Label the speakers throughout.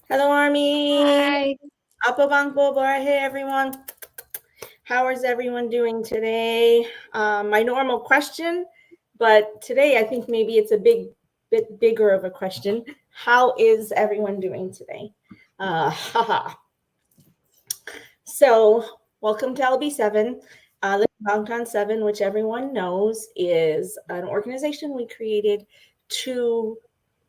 Speaker 1: Hello, Army.
Speaker 2: Hi.
Speaker 1: Apo Bangpo Bar. Hey, everyone. How is everyone doing today? My normal question, but today I think maybe it's a bit bigger of a question. How is everyone doing today? Haha. So, welcome to LB7. The Bangtan 7, which everyone knows, is an organization we created to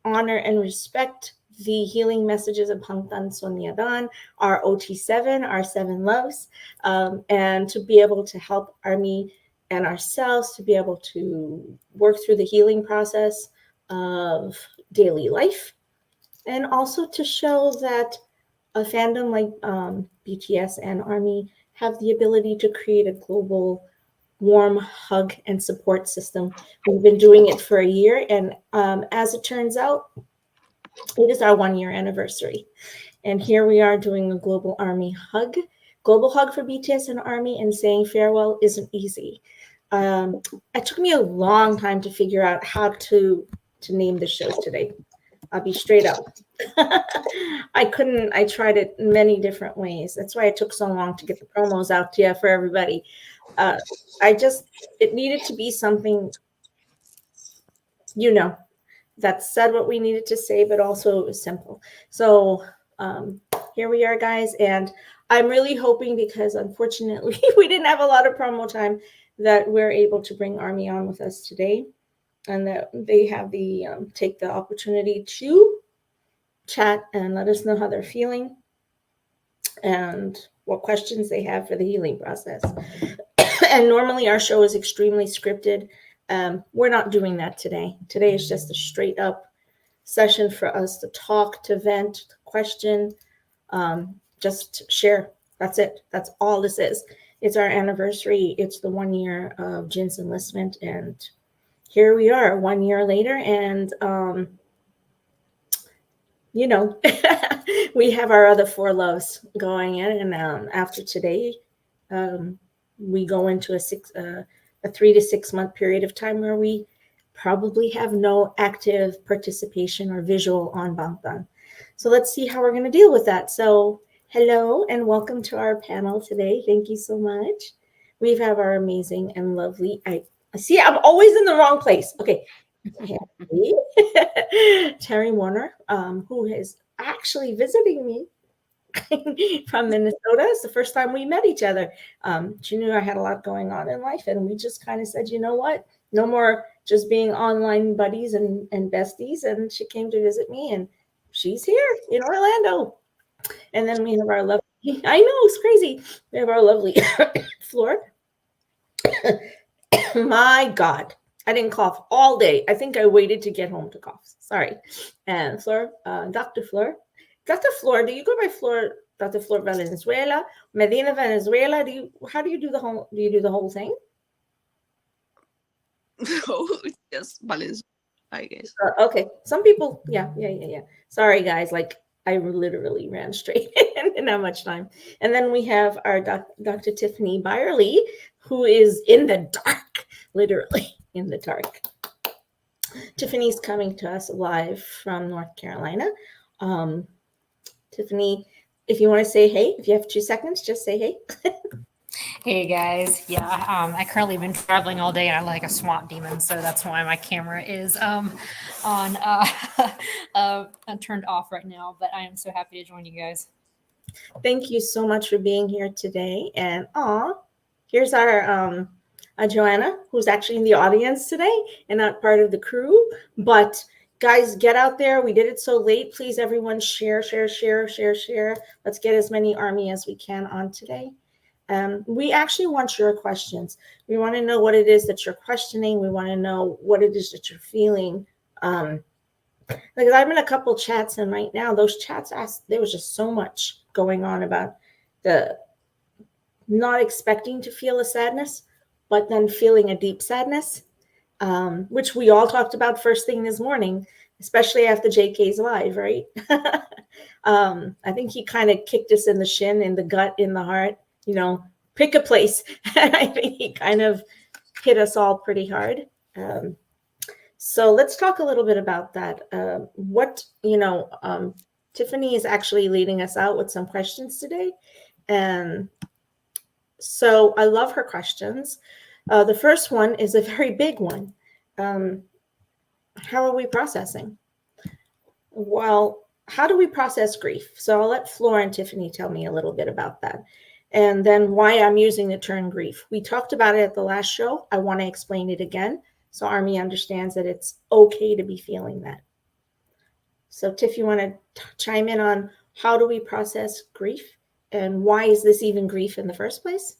Speaker 1: honor and respect the healing messages of Bangtan Sonyadan, our OT7, our seven loves, and to be able to help Army and ourselves to be able to work through the healing process of daily life, and also to show that a fandom like BTS and Army have the ability to create a global warm hug and support system. We've been doing it for a year, and as it turns out, it is our 1 year anniversary. And here we are doing a global hug for BTS and Army, and saying farewell isn't easy. It took me a long time to figure out how to name the show today. I'll be straight up. I couldn't. I tried it many different ways. That's why it took so long to get the promos out to you for everybody. Uh, I just it needed to be something you know that said what we needed to say, but also it was simple. So um, here we are, guys, and I'm really hoping, because unfortunately we didn't have a lot of promo time, that we're able to bring Army on with us today, and that they have the take the opportunity to chat and let us know how they're feeling and what questions they have for the healing process. And normally our show is extremely scripted. We're not doing that today. Today is just a straight up session for us to talk, to vent, to question, just share. That's it. That's all this is. It's our anniversary. It's the 1 year of Jin's enlistment. And here we are 1 year later. And you know, we have our other four loves going in, and after today, um, we go into a 3 to 6 month period of time where we probably have no active participation or visual on Bangtan. So let's see how we're going to deal with that. So hello and welcome to our panel today. Thank you so much. We have our amazing and lovely. I see. I'm always in the wrong place. Okay, Terry, Terry Warner, who is actually visiting me from Minnesota. It's the first time we met each other. She knew I had a lot going on in life, and we just kind of said, you know what? No more just being online buddies and besties. And she came to visit me, and she's here in Orlando. And then we have our lovely, I know, it's crazy. We have our lovely Floor. My God, I didn't cough all day. I think I waited to get home to cough. Sorry. And Flor, Dr. Flor, Dr. Flor, do you go by Flor, Dr. Flor Valenzuela, Medina Venezuela? How do you do the whole? Do you do the whole thing?
Speaker 2: No, just balance, I guess.
Speaker 1: Okay, some people, yeah. Sorry, guys. Like I literally ran straight in, didn't have much time. And then we have our Dr. Tiffany Byerly, who is in the dark, literally in the dark. Tiffany's coming to us live from North Carolina. Um, Tiffany, if you want to say hey, if you have 2 seconds, just say hey.
Speaker 3: Hey guys, yeah, I currently been traveling all day and I like a swamp demon, so that's why my camera is on turned off right now. But I am so happy to join you guys.
Speaker 1: Thank you so much for being here today. And here's our Joanna, who's actually in the audience today and not part of the crew. But guys, get out there. We did it so late. Please, everyone, share, share, share, share, share. Let's get as many Army as we can on today. We actually want your questions. We want to know what it is that you're questioning. We want to know what it is that you're feeling. Like I'm in a couple chats, and right now those chats asked. There was just so much going on about the not expecting to feel a sadness, but then feeling a deep sadness, which we all talked about first thing this morning, especially after JK's live, right? I think he kind of kicked us in the shin, in the gut, in the heart. Pick a place. I think he kind of hit us all pretty hard. So let's talk a little bit about that. Tiffany is actually leading us out with some questions today. And so I love her questions. The first one is a very big one. How are we processing? Well, how do we process grief? So I'll let Flora and Tiffany tell me a little bit about that. And then why I'm using the term grief. We talked about it at the last show. I want to explain it again so Army understands that it's okay to be feeling that. So Tiff, you want to chime in on how do we process grief and why is this even grief in the first place?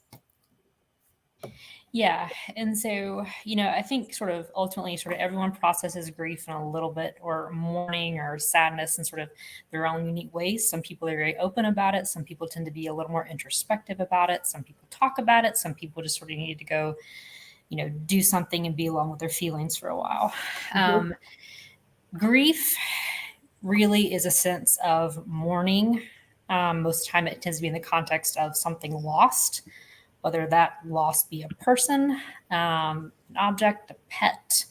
Speaker 3: Yeah. And so, I think sort of ultimately sort of everyone processes grief in a little bit or mourning or sadness in sort of their own unique ways. Some people are very open about it. Some people tend to be a little more introspective about it. Some people talk about it. Some people just sort of need to go, do something and be alone with their feelings for a while.
Speaker 1: Mhm.
Speaker 3: Grief really is a sense of mourning. Most of the time it tends to be in the context of something lost, whether that loss be a person, an object, a pet.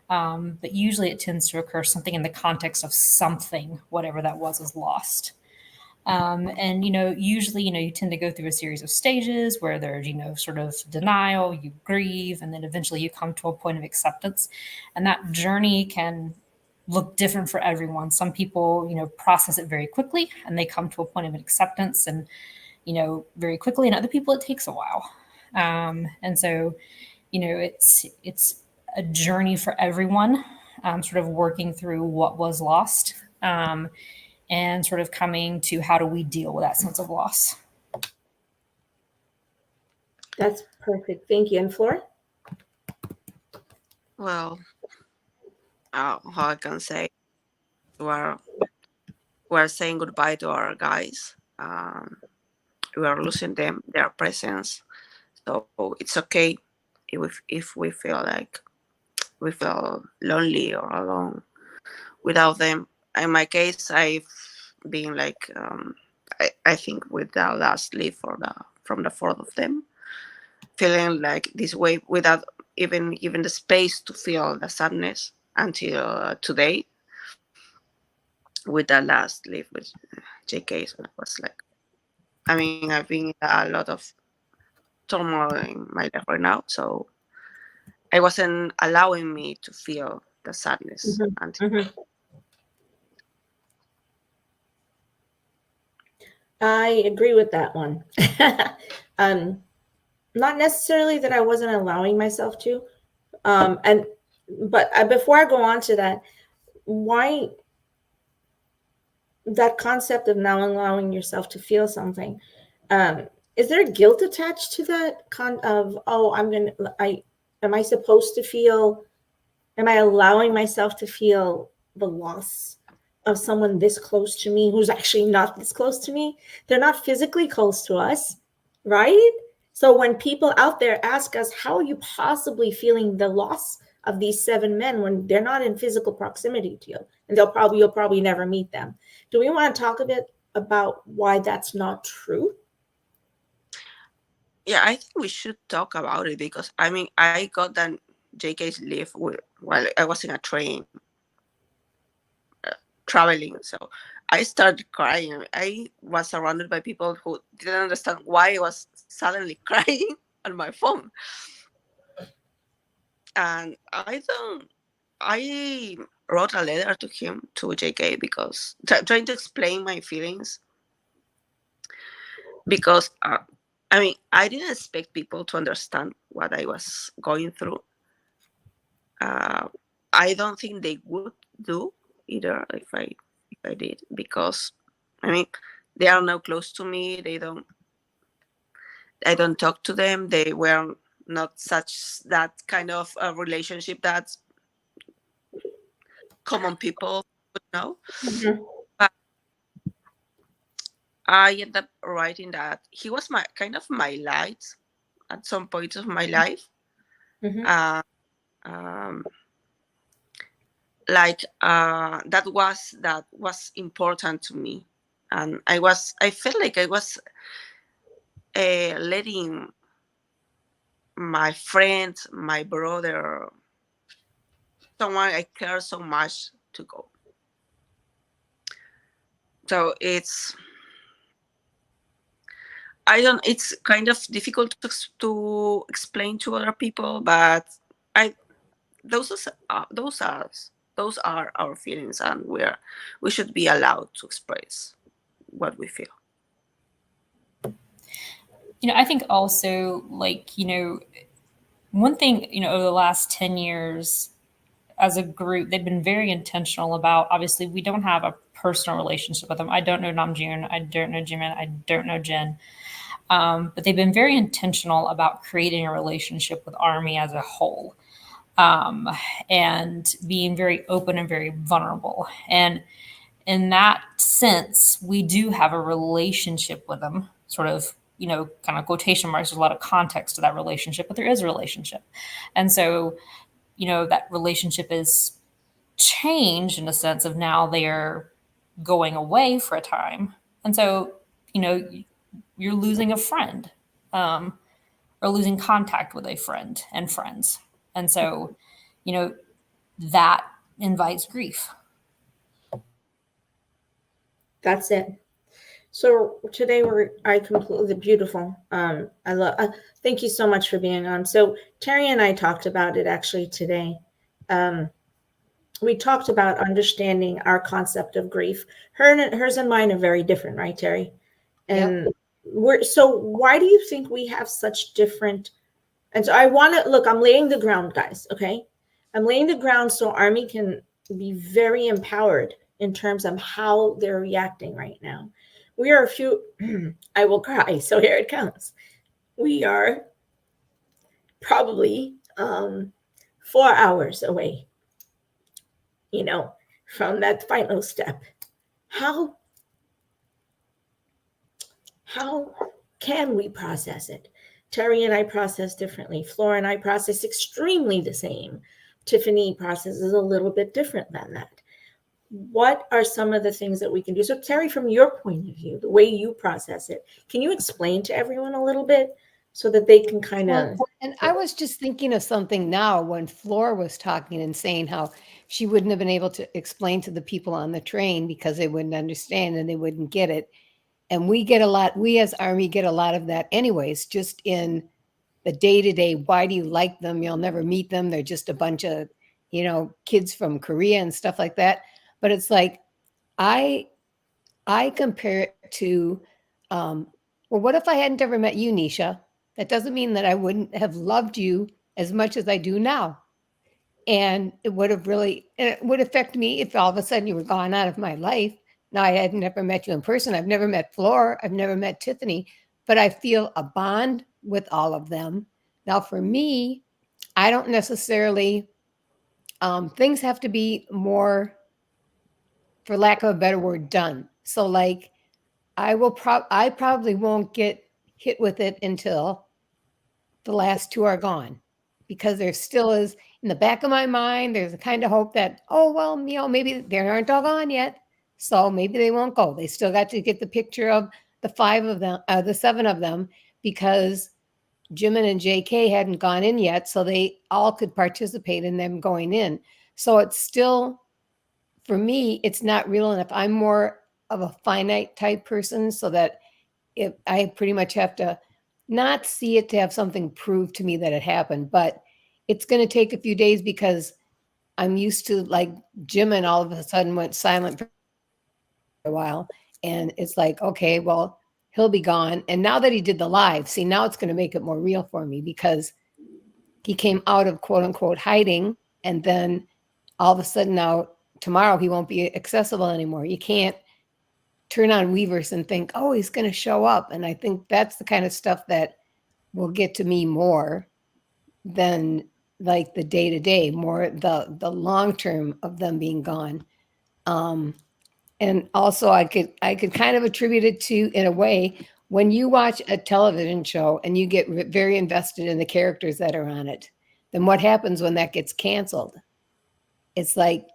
Speaker 3: But usually it tends to occur something in the context of something, whatever that was, is lost. And usually you tend to go through a series of stages where there's sort of denial, you grieve, and then eventually you come to a point of acceptance. And that journey can look different for everyone. Some people process it very quickly and they come to a point of acceptance and very quickly, and other people it takes a while. And so it's a journey for everyone, sort of working through what was lost, and sort of coming to how do we deal with that sense of loss.
Speaker 1: That's perfect. Thank you. And Flora?
Speaker 2: Well, how I can say, we're we're saying goodbye to our guys. We are losing them, their presence. So it's okay if we feel like we feel lonely or alone without them. In my case, I've been like, I think with the last leave from the fourth of them, feeling like this way without even the space to feel the sadness until today with the last leave with JK. So it was like, I mean, I've been in a lot of turmoil in my life right now, so I wasn't allowing me to feel the sadness until.
Speaker 1: I agree with that one. Not necessarily that I wasn't allowing myself to, but before I go on to that, why that concept of now allowing yourself to feel something? Is there guilt attached to that am I supposed to feel? Am I allowing myself to feel the loss of someone this close to me who's actually not this close to me? They're not physically close to us, right? So when people out there ask us, how are you possibly feeling the loss of these 7 men when they're not in physical proximity to you? And you'll probably never meet them. Do we want to talk a bit about why that's not true?
Speaker 2: Yeah, I think we should talk about it because I mean I got that JK's leave while I was in a train traveling, so I started crying. I was surrounded by people who didn't understand why I was suddenly crying on my phone, and I wrote a letter to him, to JK, because trying to explain my feelings because I mean I didn't expect people to understand what I was going through. I don't think they would do either if I did, because I mean they are now close to me. I don't talk to them. They were not such that kind of a relationship that common people would know.
Speaker 1: Mm-hmm.
Speaker 2: But I ended up writing that he was my kind of my light at some point of my life.
Speaker 1: Mm-hmm.
Speaker 2: Uh, um, that was important to me, and I felt like I was letting my friend, my brother, someone I care so much to go. So I don't. It's kind of difficult to explain to other people, but I those those are our feelings, and we should be allowed to express what we feel.
Speaker 3: I think also, like, one thing, over the last 10 years as a group, they've been very intentional about, obviously, we don't have a personal relationship with them. I don't know Namjoon. I don't know Jimin. I don't know Jin. But they've been very intentional about creating a relationship with ARMY as a whole, and being very open and very vulnerable. And in that sense, we do have a relationship with them, sort of, kind of quotation marks. There's a lot of context to that relationship, but there is a relationship. And so, that relationship is changed in a sense of now they're going away for a time. And so, you're losing a friend, or losing contact with a friend and friends. And so, that invites grief.
Speaker 1: That's it. So today I completely beautiful. I love. Thank you so much for being on. So Terry and I talked about it actually today. We talked about understanding our concept of grief. Hers and mine are very different, right, Terry? And so why do you think we have such different? And so I want to look. I'm laying the ground, guys. Okay, I'm laying the ground so ARMY can be very empowered in terms of how they're reacting right now. We are a few, I will cry. So here it comes. We are probably 4 hours away, from that final step. How can we process it? Terry and I process differently. Flora and I process extremely the same. Tiffany processes a little bit different than that. What are some of the things that we can do? So Terry, from your point of view, the way you process it, can you explain to everyone a little bit so that they can kind of...
Speaker 4: And I was just thinking of something now when Flora was talking and saying how she wouldn't have been able to explain to the people on the train because they wouldn't understand and they wouldn't get it. And we as ARMY get a lot of that anyways, just in the day-to-day. Why do you like them? You'll never meet them. They're just a bunch of, kids from Korea and stuff like that. But it's like, I compare it to, well, what if I hadn't ever met you, Nisha? That doesn't mean that I wouldn't have loved you as much as I do now. And it would affect me if all of a sudden you were gone out of my life. Now, I had never met you in person. I've never met Flora. I've never met Tiffany, but I feel a bond with all of them. Now, for me, I don't necessarily, things have to be more, for lack of a better word, done. So like, I probably won't get hit with it until the last two are gone, because there still is in the back of my mind, there's a kind of hope that, oh, well, maybe they aren't all gone yet. So maybe they won't go. They still got to get the picture of the 5 of them, the 7 of them, because Jimin and JK hadn't gone in yet. So they all could participate in them going in. So it's still, for me, it's not real enough. I'm more of a finite type person, so that if I pretty much have to not see it to have something prove to me that it happened, but it's going to take a few days because I'm used to, like, Jimin all of a sudden went silent for a while, and it's like, okay, well, he'll be gone. And now that he did the live, see, now it's going to make it more real for me, because he came out of quote unquote hiding, and then all of a sudden now tomorrow he won't be accessible anymore. You can't turn on Weverse and think, oh, he's going to show up. And I think that's the kind of stuff that will get to me more than like the day-to-day, more the long term of them being gone. And also I could kind of attribute it to, in a way, when you watch a television show and you get very invested in the characters that are on it, then what happens when that gets canceled? It's like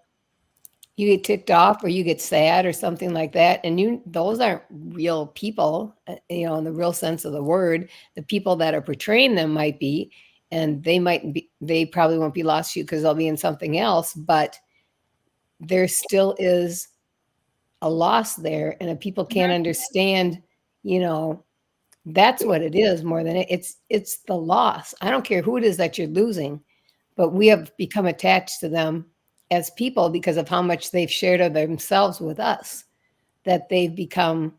Speaker 4: you get ticked off or you get sad or something like that. And those aren't real people, in the real sense of the word. The people that are portraying them might be, and they probably won't be lost to you because they'll be in something else, but there still is a loss there, and if people can't understand, you know, that's what it is more than it's the loss. I don't care who it is that you're losing, but we have become attached to them as people because of how much they've shared of themselves with us, that they've become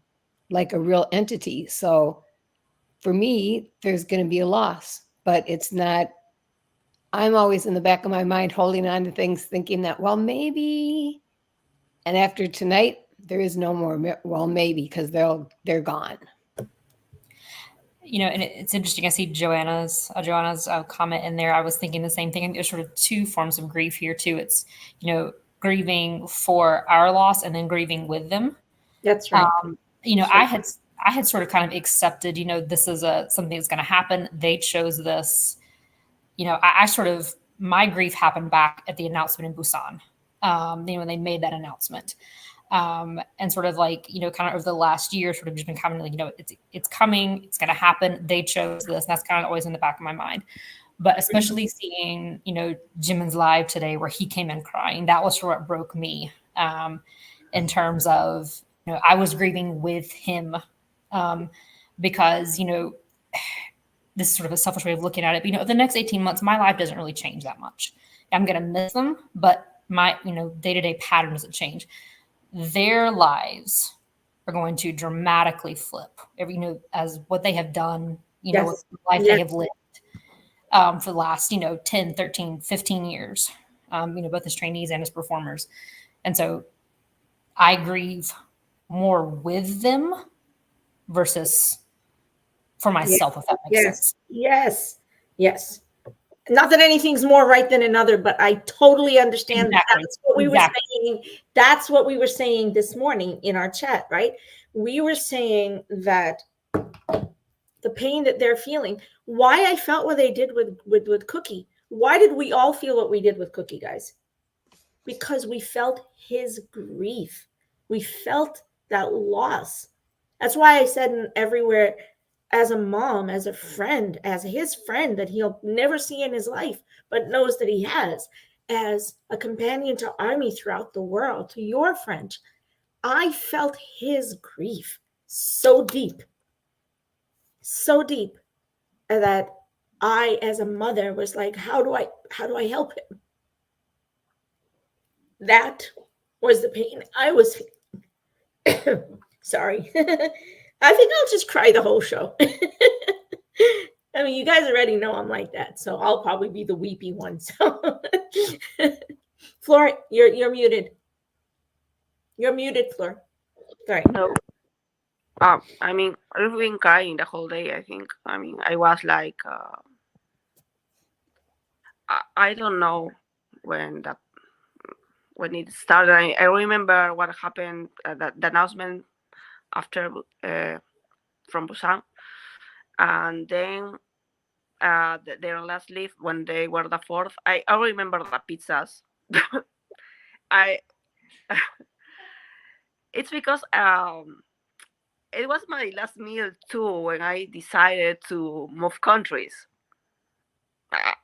Speaker 4: like a real entity. So for me, there's going to be a loss, but it's not. I'm always in the back of my mind holding on to things, thinking that, well, maybe. And after tonight, there is no more, well, maybe, because they're gone.
Speaker 3: You know, and it's interesting. I see Joanna's comment in there. I was thinking the same thing. And there's sort of two forms of grief here too. It's, you know, grieving for our loss and then grieving with them.
Speaker 1: That's right.
Speaker 3: You know, I had sort of kind of accepted, you know, this is something that's going to happen. They chose this. You know, I sort of, my grief happened back at the announcement in Busan. You know, when they made that announcement. And sort of like, you know, kind of over the last year, sort of just been coming, like, you know, it's coming, it's going to happen. They chose this. And that's kind of always in the back of my mind. But especially seeing, you know, Jimin's live today where he came in crying, that was sort of what broke me in terms of, you know, I was grieving with him because, you know, this is sort of a selfish way of looking at it. But, you know, the next 18 months, my life doesn't really change that much. I'm going to miss them, but my, you know, day-to-day pattern doesn't change. Their lives are going to dramatically flip, you know, as what they have done, you know,
Speaker 1: Yes.
Speaker 3: the life
Speaker 1: Yes.
Speaker 3: they have lived for the last, you know, 10, 13, 15 years, you know, both as trainees and as performers. And so I grieve more with them versus for myself, if that makes sense.
Speaker 1: Yes. Yes. Not that anything's more right than another, but I totally understand.
Speaker 3: Exactly.
Speaker 1: That's what we
Speaker 3: Exactly.
Speaker 1: were saying. That's what we were saying this morning in our chat, right? We were saying that the pain that they're feeling, why I felt what they did with Cookie. Why did we all feel what we did with Cookie, guys? Because we felt his grief. We felt that loss. That's why I said everywhere, as a mom, as a friend, as his friend that he'll never see in his life, but knows that he has, as a companion to Army throughout the world, to your friend, I felt his grief so deep that I, as a mother, was like, how do I help him? That was the pain I was sorry. I think I'll just cry the whole show. I mean, you guys already know I'm like that, so I'll probably be the weepy one. So, Flor, you're muted. You're muted, Flor. Sorry.
Speaker 2: No. I mean, I've been crying the whole day, I think. I mean, I was like, I don't know when that when it started. I remember what happened, the announcement after from Busan, and then their last live when they were the fourth. I remember the pizzas. I it's because it was my last meal too when I decided to move countries.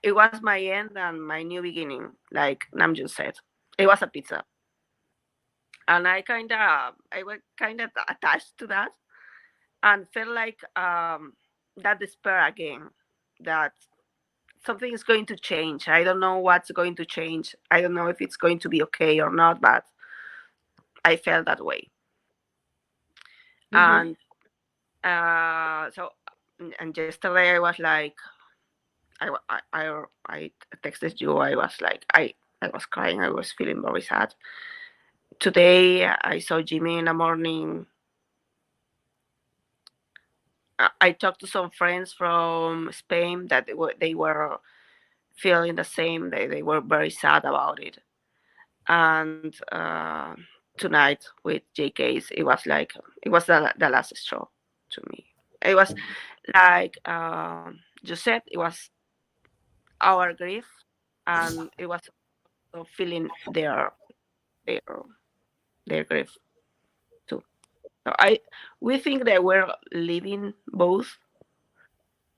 Speaker 2: It was my end and my new beginning, like Namjoon said. It was a pizza, and I was kind of attached to that, and felt like that despair again, that something is going to change. I don't know what's going to change. I don't know if it's going to be okay or not, but I felt that way.
Speaker 1: Mhm.
Speaker 2: And so, and yesterday I was like, I texted you. I was like, I was crying. I was feeling very sad. Today I saw Jimmy in the morning. I talked to some friends from Spain that they were feeling the same. They were very sad about it. And tonight with JK's, it was like it was the last straw to me. It was like you said, it was our grief, and it was also feeling their their grief too. So we think that we're living both,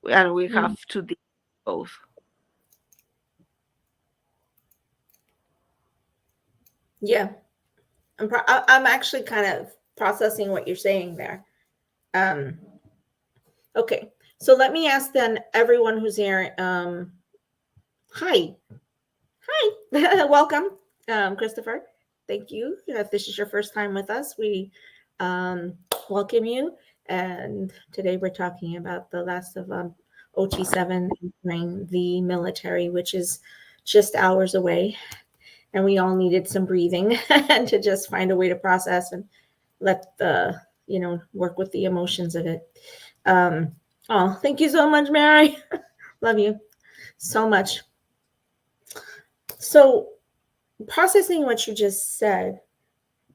Speaker 2: and we
Speaker 1: Mm.
Speaker 2: have to deal with both.
Speaker 1: Yeah. I'm actually kind of processing what you're saying there. Okay, so let me ask then everyone who's here. Hi, welcome, Christopher. Thank you. If this is your first time with us, we welcome you. And today we're talking about the last of OT7 entering the military, which is just hours away. And we all needed some breathing and to just find a way to process and let the, work with the emotions of it. Oh, thank you so much, Mary. Love you so much. So, processing what you just said,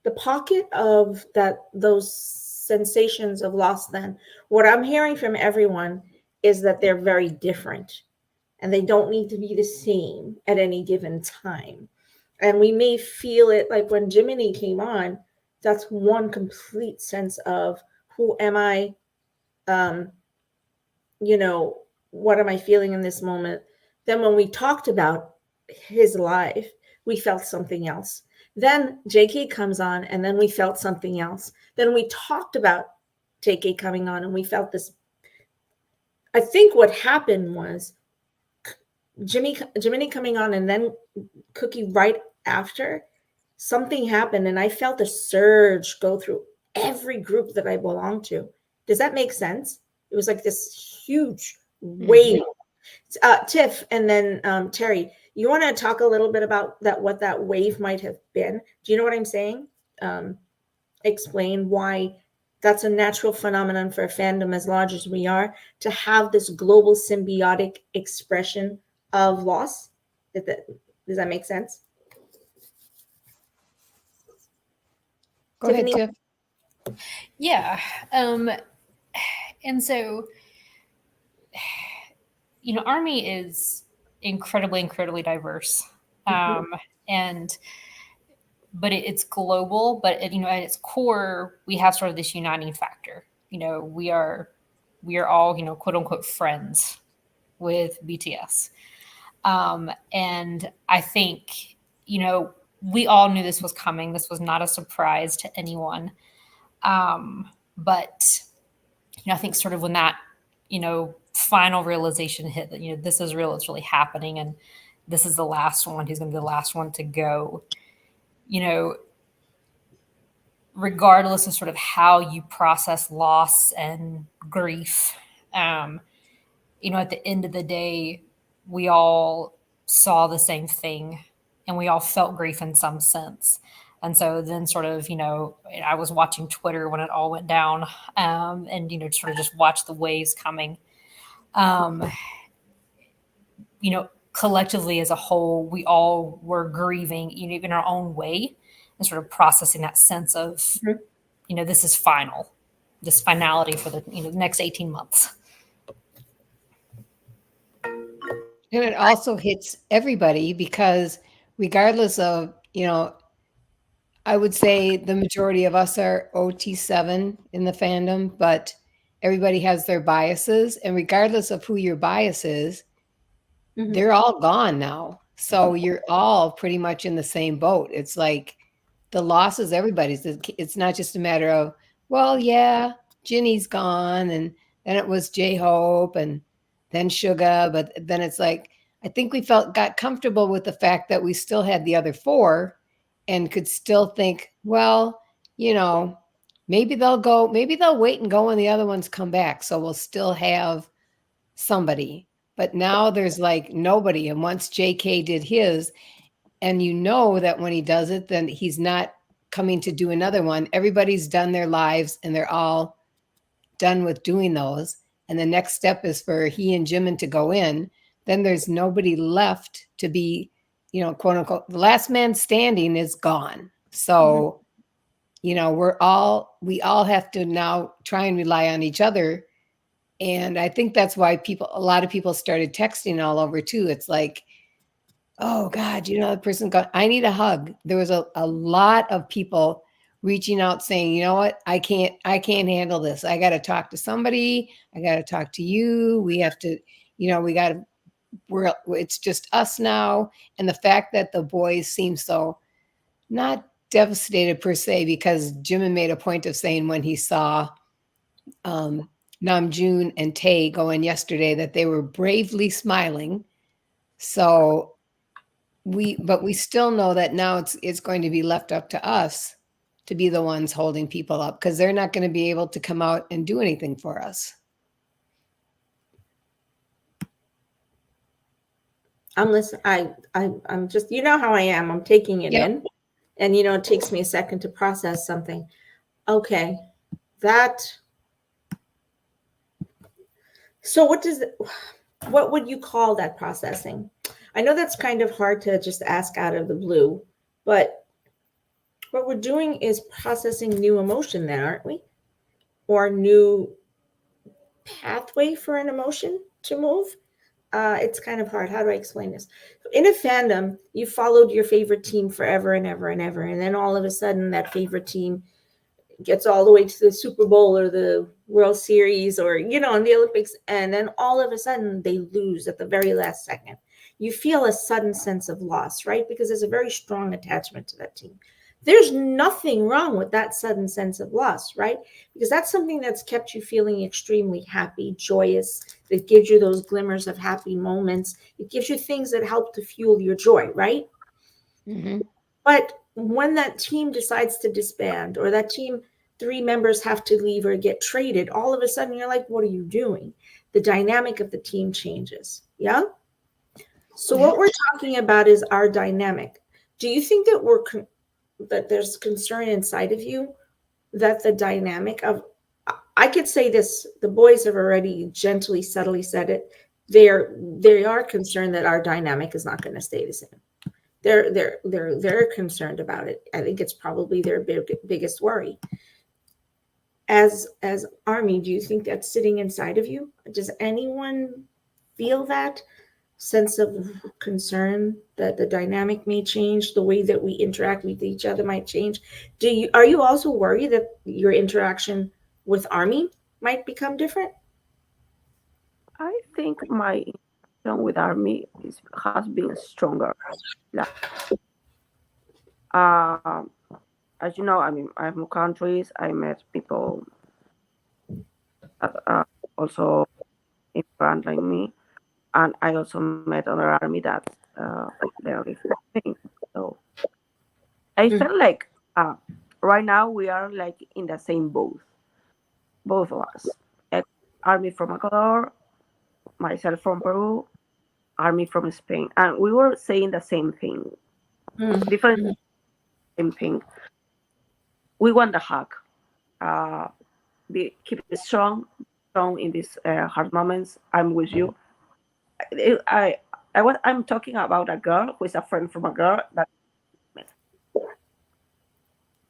Speaker 1: the pocket of those sensations of loss, then what I'm hearing from everyone is that they're very different and they don't need to be the same at any given time. And we may feel it like when Jiminy came on, that's one complete sense of who am I? Um, what am I feeling in this moment? Then when we talked about his life, we felt something else. Then JK comes on, and then we felt something else. Then we talked about JK coming on, and we felt this. I think what happened was Jiminy coming on, and then Cookie right after. Something happened, and I felt a surge go through every group that I belong to. Does that make sense? It was like this huge wave. Tiff, and then Terry, you want to talk a little bit about that, what that wave might have been? Do you know what I'm saying? Explain why that's a natural phenomenon for a fandom as large as we are to have this global symbiotic expression of loss. Does that make sense?
Speaker 4: Go ahead, Tiff.
Speaker 3: Yeah. And so, Army is incredibly diverse. But it's global, but at its core, we have sort of this uniting factor. We are all, quote unquote, friends with BTS. And I think, we all knew this was coming. This was not a surprise to anyone. But, I think sort of when that, final realization hit that, this is real, it's really happening. And this is the last one. He's going to be the last one to go. Regardless of sort of how you process loss and grief, at the end of the day, we all saw the same thing and we all felt grief in some sense. And so then sort of, I was watching Twitter when it all went down, and, sort of just watch the waves coming. Collectively as a whole, we all were grieving, in our own way, and sort of processing that sense of, this is final, this finality for the next 18 months.
Speaker 4: And it also hits everybody because regardless of, I would say the majority of us are OT7 in the fandom, but everybody has their biases. And regardless of who your bias is, they're all gone now. So you're all pretty much in the same boat. It's like the loss is everybody's. It's not just a matter of, well, yeah, Ginny's gone, and then it was J-Hope, and then Suga. But then it's like, I think we got comfortable with the fact that we still had the other four and could still think, well, maybe they'll wait and go when the other ones come back. So we'll still have somebody. But now there's like nobody. And once JK did his, and that when he does it, then he's not coming to do another one. Everybody's done their lives and they're all done with doing those. And the next step is for he and Jimin to go in. Then there's nobody left to be, quote unquote, the last man standing is gone. So, we all have to now try and rely on each other. And I think that's why a lot of people started texting all over too. It's like, oh God, the person got, I need a hug. There was a lot of people reaching out saying, you know what, I can't handle this. I got to talk to somebody. I got to talk to you. We have to, it's just us now. And the fact that the boys seem so not devastated per se, because Jimin made a point of saying when he saw Namjoon and Tae go in yesterday that they were bravely smiling. So but we still know that now it's going to be left up to us to be the ones holding people up, because they're not going to be able to come out and do anything for us.
Speaker 1: I'm listening. I'm just, you know how I am. I'm taking it in, and it takes me a second to process something. Okay, so what would you call that processing? I know that's kind of hard to just ask out of the blue, but what we're doing is processing new emotion then, aren't we? Or new pathway for an emotion to move. It's kind of hard. How do I explain this? In a fandom, you followed your favorite team forever and ever and ever, and then all of a sudden that favorite team gets all the way to the Super Bowl or the World Series or, in the Olympics, and then all of a sudden they lose at the very last second. You feel a sudden sense of loss, right? Because there's a very strong attachment to that team. There's nothing wrong with that sudden sense of loss, right? Because that's something that's kept you feeling extremely happy, joyous. It gives you those glimmers of happy moments. It gives you things that help to fuel your joy, right?
Speaker 4: Mm-hmm.
Speaker 1: But when that team decides to disband, or that team, 3 members have to leave or get traded, all of a sudden you're like, what are you doing? The dynamic of the team changes. Yeah. So what we're talking about is our dynamic. Do you think that that there's concern inside of you that the dynamic of, I could say this, the boys have already gently, subtly said it. They are concerned that our dynamic is not going to stay the same. They're concerned about it. I think it's probably their biggest worry. As Army, do you think that's sitting inside of you? Does anyone feel that sense of concern that the dynamic may change, the way that we interact with each other might change? Are you also worried that your interaction with Army might become different?
Speaker 2: I think my interaction with Army has been stronger. Like, as you know, I mean, I moved countries. I met people that also immigrant like me, and I also met other Army that they're different. So I felt like right now we are like in the same boat, both of us. Like, Army from Ecuador, myself from Peru, Army from Spain, and we were saying the same thing, different same thing. We want the hug. Keep it strong in these hard moments. I'm with you. I, I'm talking about a girl who is a friend from a girl that,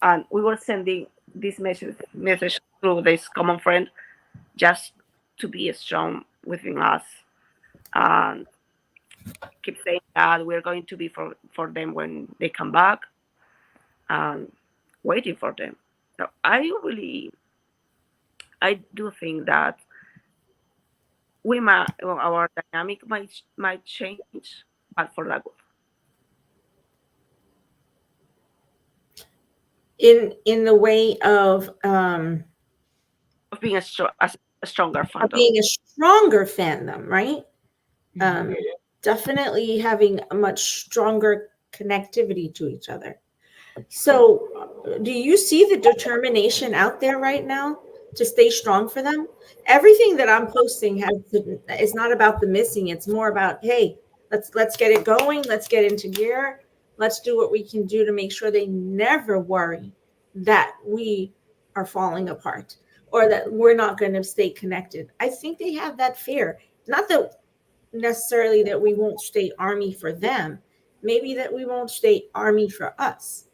Speaker 2: and we were sending this message through this common friend, just to be strong within us and keep saying that we're going to be for them when they come back and waiting for them. So I do think that our dynamic might change, but for the good.
Speaker 1: In the way of
Speaker 2: Of being a stronger fandom.
Speaker 1: being a stronger fandom, right? Definitely having a much stronger connectivity to each other. So, do you see the determination out there right now to stay strong for them? Everything that I'm posting is not about the missing. It's more about, hey, let's get it going. Let's get into gear. Let's do what we can do to make sure they never worry that we are falling apart or that we're not going to stay connected. I think they have that fear. Not that necessarily that we won't stay Army for them, maybe that we won't stay Army for us.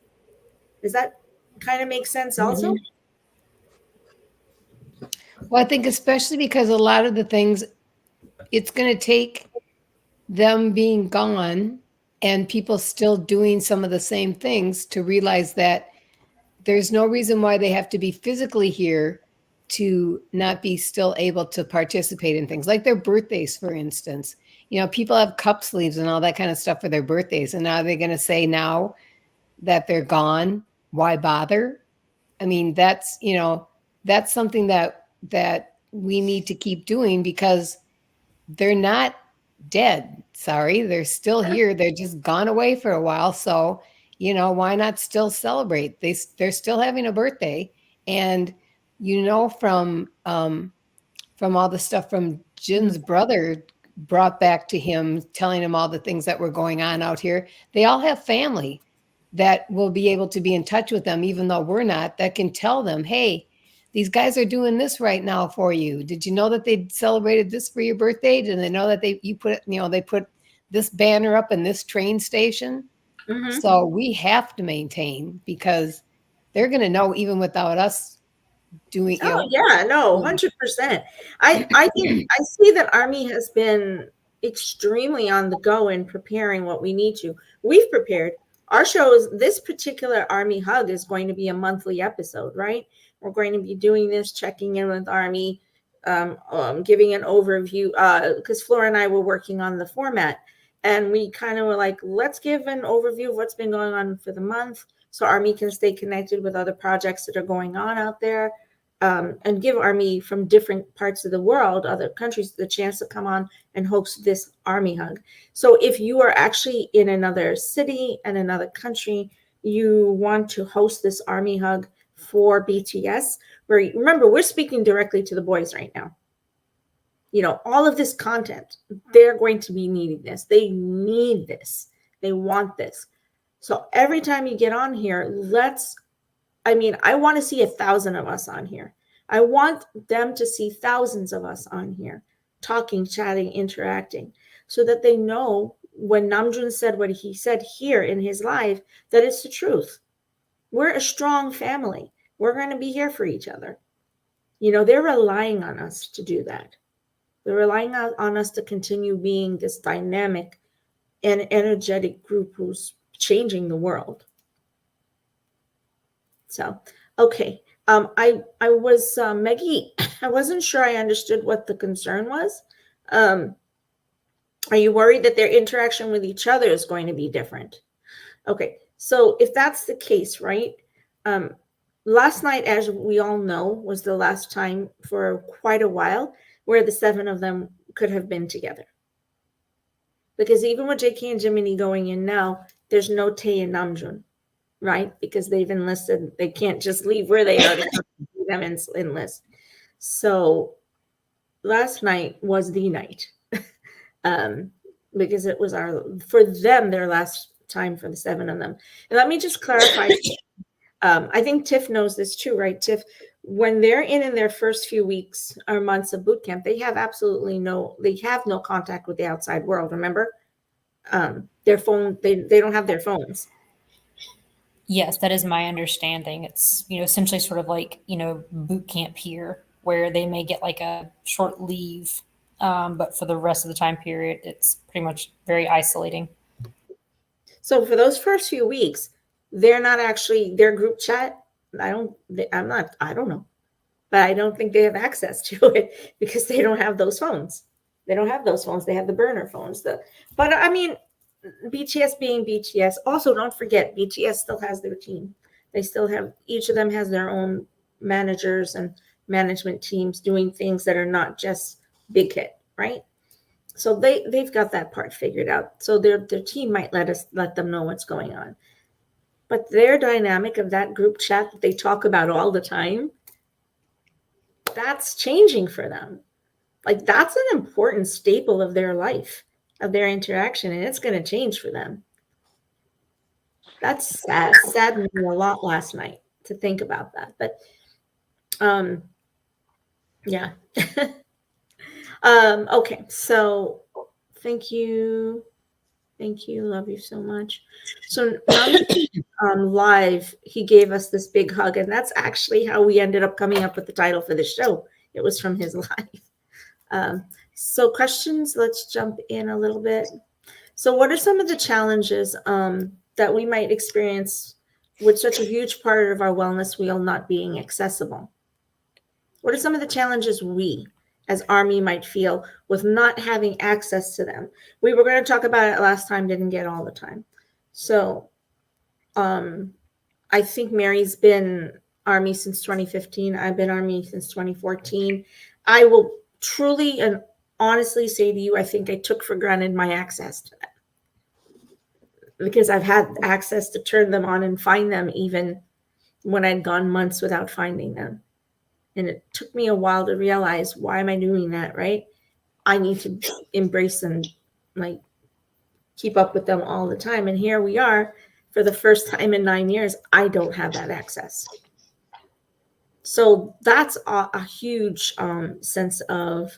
Speaker 1: Does that kind of make sense also?
Speaker 4: Well, I think especially because a lot of the things, it's going to take them being gone and people still doing some of the same things to realize that there's no reason why they have to be physically here to not be still able to participate in things like their birthdays, for instance. People have cup sleeves and all that kind of stuff for their birthdays. And now they're going to say now that they're gone why bother? I mean, that's, that's something that we need to keep doing because they're not dead. Sorry, they're still here. They're just gone away for a while. So, why not still celebrate? They're still having a birthday, and from all the stuff from Jin's brother brought back to him, telling him all the things that were going on out here. They all have family that will be able to be in touch with them, even though we're not, that can tell them, hey, these guys are doing this right now for you. Did you know that they celebrated this for your birthday? Did they know that they put this banner up in this train station?
Speaker 1: Mhm.
Speaker 4: So we have to maintain because they're going to know even without us doing.
Speaker 1: Oh yeah, no, 100%. I think I see that Army has been extremely on the go in preparing what we need to. We've prepared. Our show is this particular Army hug is going to be a monthly episode, right? We're going to be doing this, checking in with Army, giving an overview. Because Flora and I were working on the format, and we kind of were like, let's give an overview of what's been going on for the month, so Army can stay connected with other projects that are going on out there. And give Army from different parts of the world, other countries, the chance to come on and host this Army hug. So if you are actually in another city and another country, you want to host this Army hug for BTS, where remember, we're speaking directly to the boys right now. All of this content, they're going to be needing this. They need this. They want this. So every time you get on here, I want to see 1,000 of us on here. I want them to see thousands of us on here, talking, chatting, interacting, so that they know when Namjoon said what he said here in his live, that it's the truth. We're a strong family. We're going to be here for each other. They're relying on us to do that. They're relying on us to continue being this dynamic and energetic group who's changing the world. So, okay. I was Maggie. I wasn't sure I understood what the concern was. Are you worried that their interaction with each other is going to be different? Okay. So if that's the case, right? Last night, as we all know, was the last time for quite a while where the 7 of them could have been together. Because even with JK and Jiminy going in now, there's no Tae and Namjoon. Right? Because they've enlisted. They can't just leave where they are to see them enlist. So last night was the night. Because it was for them, their last time for the 7 of them. And let me just clarify. I think Tiff knows this too, right, Tiff? When they're in their first few weeks or months of boot camp, they have no contact with the outside world, remember? Their phone, they don't have their phones.
Speaker 3: Yes, that is my understanding. It's, essentially sort of like, boot camp here, where they may get like a short leave, but for the rest of the time period, it's pretty much very isolating.
Speaker 1: So for those first few weeks, they're not actually their group chat. I don't know, but I don't think they have access to it because they don't have those phones. They don't have those phones. They have the burner phones. But I mean, BTS being BTS. Also, don't forget, BTS still has their team. They still have, each of them has their own managers and management teams doing things that are not just Big Hit, right? So they've got that part figured out. So their team might let them know what's going on. But their dynamic of that group chat that they talk about all the time, that's changing for them. Like, that's an important staple of their life, of their interaction, and it's going to change for them. That's sad. Saddened me a lot last night to think about that. But yeah. Okay, so thank you. Love you so much. So live, he gave us this big hug, and that's actually how we ended up coming up with the title for the show. It was from his live. So questions, let's jump in a little bit. So what are some of the challenges that we might experience with such a huge part of our wellness wheel not being accessible? What are some of the challenges we as Army might feel with not having access to them? We were going to talk about it last time, didn't get all the time. So I think Mary's been Army since 2015. I've been Army since 2014. I will truly and honestly say to you, I think I took for granted my access to them because I've had access to turn them on and find them even when I'd gone months without finding them. And it took me a while to realize, why am I doing that, right? I need to embrace them, like keep up with them all the time. And here we are, for the first time in 9 years, I don't have that access. So that's a huge sense of,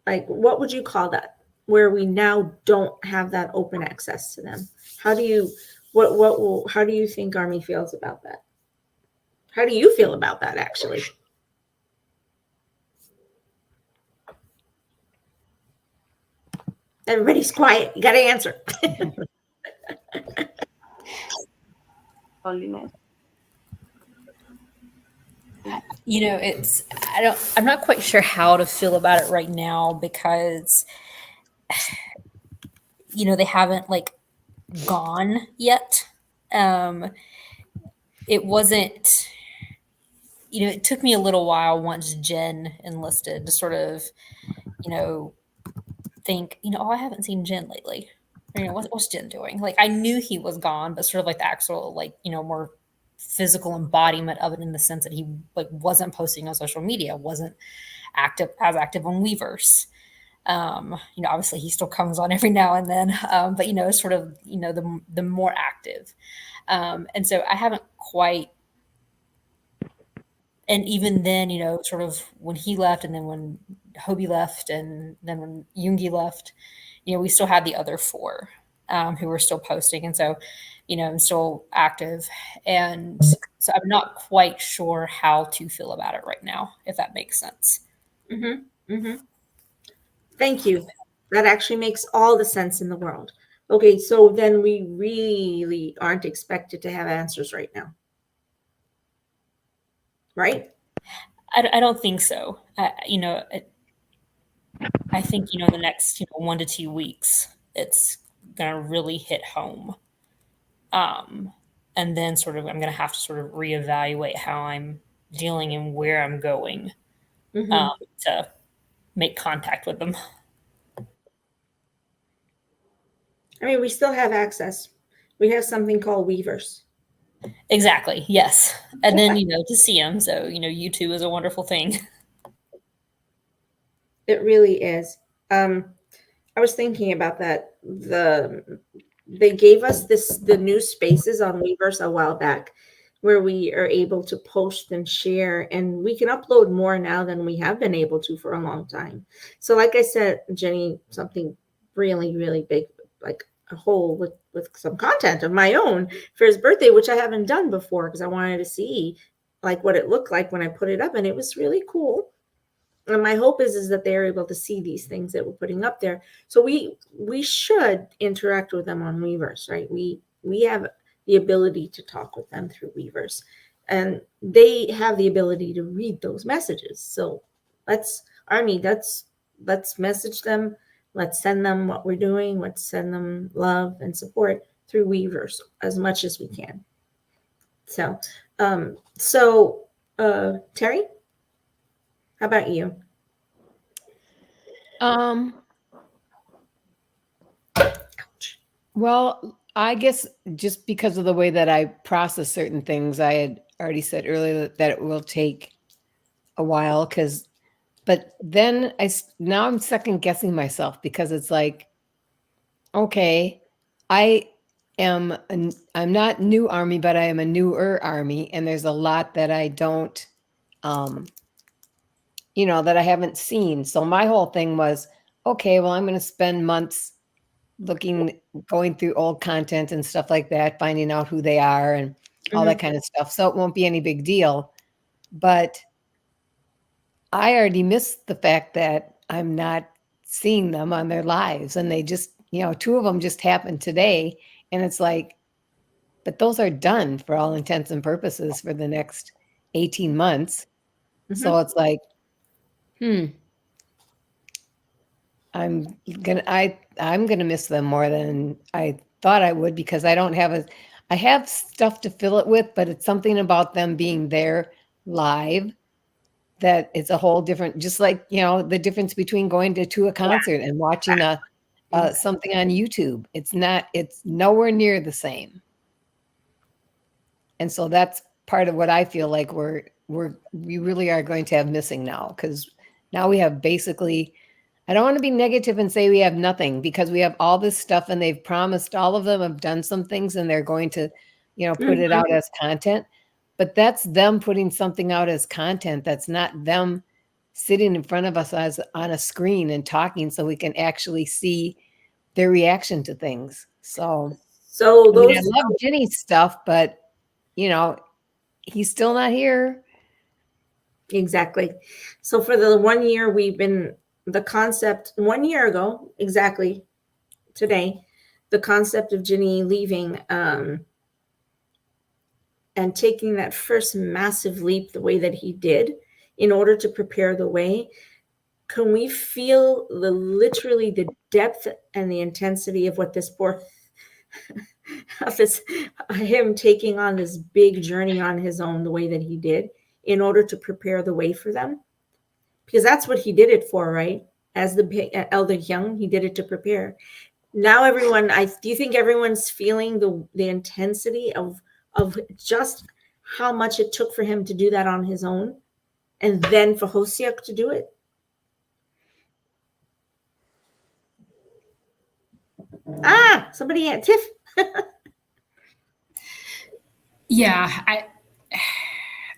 Speaker 1: like, what would you call that? Where we now don't have that open access to them. How do you, how do you think Army feels about that? How do you feel about that, actually? Everybody's quiet. You got to answer.
Speaker 2: Loneliness.
Speaker 3: You know, I'm not quite sure how to feel about it right now because, you know, they haven't like gone yet. It wasn't, you know, it took me a little while once Jen enlisted to sort of, you know, think, you know, oh, I haven't seen Jen lately. Or, you know, what's Jen doing? Like, I knew he was gone, but sort of like the actual, like, you know, more physical embodiment of it in the sense that he like wasn't posting on social media, wasn't active on Weverse. You know, obviously he still comes on every now and then, but you know, sort of, you know, the more active. And so I haven't quite, and even then, you know, sort of when he left and then when Hobie left and then when Yoongi left, you know, we still had the other four who were still posting. And so, you know, I'm still active. And so I'm not quite sure how to feel about it right now, if that makes sense.
Speaker 1: Mm-hmm. Mm-hmm. Thank you. That actually makes all the sense in the world. Okay, so then we really aren't expected to have answers right now. Right?
Speaker 3: I don't think so. You know, I think, you know, the next, you know, 1 to 2 weeks, it's going to really hit home. And then sort of, I'm going to have to sort of reevaluate how I'm dealing and where I'm going to make contact with them.
Speaker 1: I mean, we still have access. We have something called Weverse.
Speaker 3: Exactly. Yes. And then, you know, to see them. So, you know, YouTube is a wonderful thing.
Speaker 1: It really is. I was thinking about that. They gave us the new spaces on Weverse a while back, where we are able to post and share, and we can upload more now than we have been able to for a long time. So, like I said, Jenny, something really, really big, like a hole with some content of my own for his birthday, which I haven't done before because I wanted to see like what it looked like when I put it up, and it was really cool. And my hope is that they're able to see these things that we're putting up there. So we should interact with them on Weverse, right? We have the ability to talk with them through Weverse, and they have the ability to read those messages. So let's message them. Let's send them what we're doing. Let's send them love and support through Weverse as much as we can. So, Terry, how about you?
Speaker 4: Well, I guess just because of the way that I process certain things, I had already said earlier that it will take a while but then now I'm second guessing myself because it's like, okay, I'm not new Army, but I am a newer Army, and there's a lot that I don't, you know, that I haven't seen. So my whole thing was, okay, well, I'm going to spend months going through old content and stuff like that, finding out who they are and all that kind of stuff. So it won't be any big deal. But I already missed the fact that I'm not seeing them on their lives. And they just, you know, 2 of them just happened today. And it's like, but those are done for all intents and purposes for the next 18 months. So it's like, I'm gonna miss them more than I thought I would because I don't have I have stuff to fill it with, but it's something about them being there live that it's a whole different, just like, you know, the difference between going to a concert and watching something on YouTube. It's nowhere near the same. And so that's part of what I feel like we really are going to have missing now, because now we have basically, I don't want to be negative and say we have nothing, because we have all this stuff and they've promised, all of them have done some things and they're going to, you know, put it out as content. But that's them putting something out as content. That's not them sitting in front of us as on a screen and talking so we can actually see their reaction to things. So
Speaker 1: So
Speaker 4: I mean, I
Speaker 1: those
Speaker 4: love Ginny's stuff, but you know, he's still not here.
Speaker 1: exactly. So for the 1 year we've been the concept 1 year ago exactly today, the concept of Ginny leaving and taking that first massive leap the way that he did in order to prepare the way. Can we feel literally the depth and the intensity of what this poor of this him taking on this big journey on his own the way that he did in order to prepare the way for them? Because that's what he did it for, right? As the elder young, he did it to prepare. Now everyone, do you think everyone's feeling the intensity of just how much it took for him to do that on his own, and then for Hosiak to do it? Somebody had Tiff.
Speaker 3: Yeah,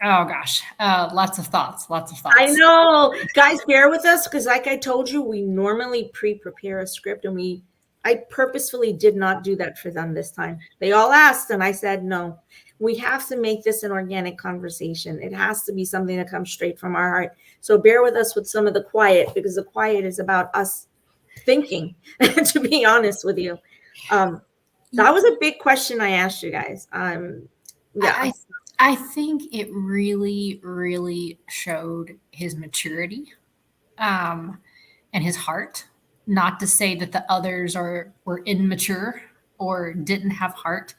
Speaker 3: oh gosh, lots of thoughts.
Speaker 1: I know, guys, bear with us, because like I told you, we normally pre-prepare a script, and I purposefully did not do that for them this time. They all asked, and I said no. We have to make this an organic conversation. It has to be something that comes straight from our heart. So bear with us with some of the quiet, because the quiet is about us thinking, to be honest with you. That was a big question I asked you guys. Yeah.
Speaker 3: I think it really, really showed his maturity and his heart. Not to say that the others were immature or didn't have heart,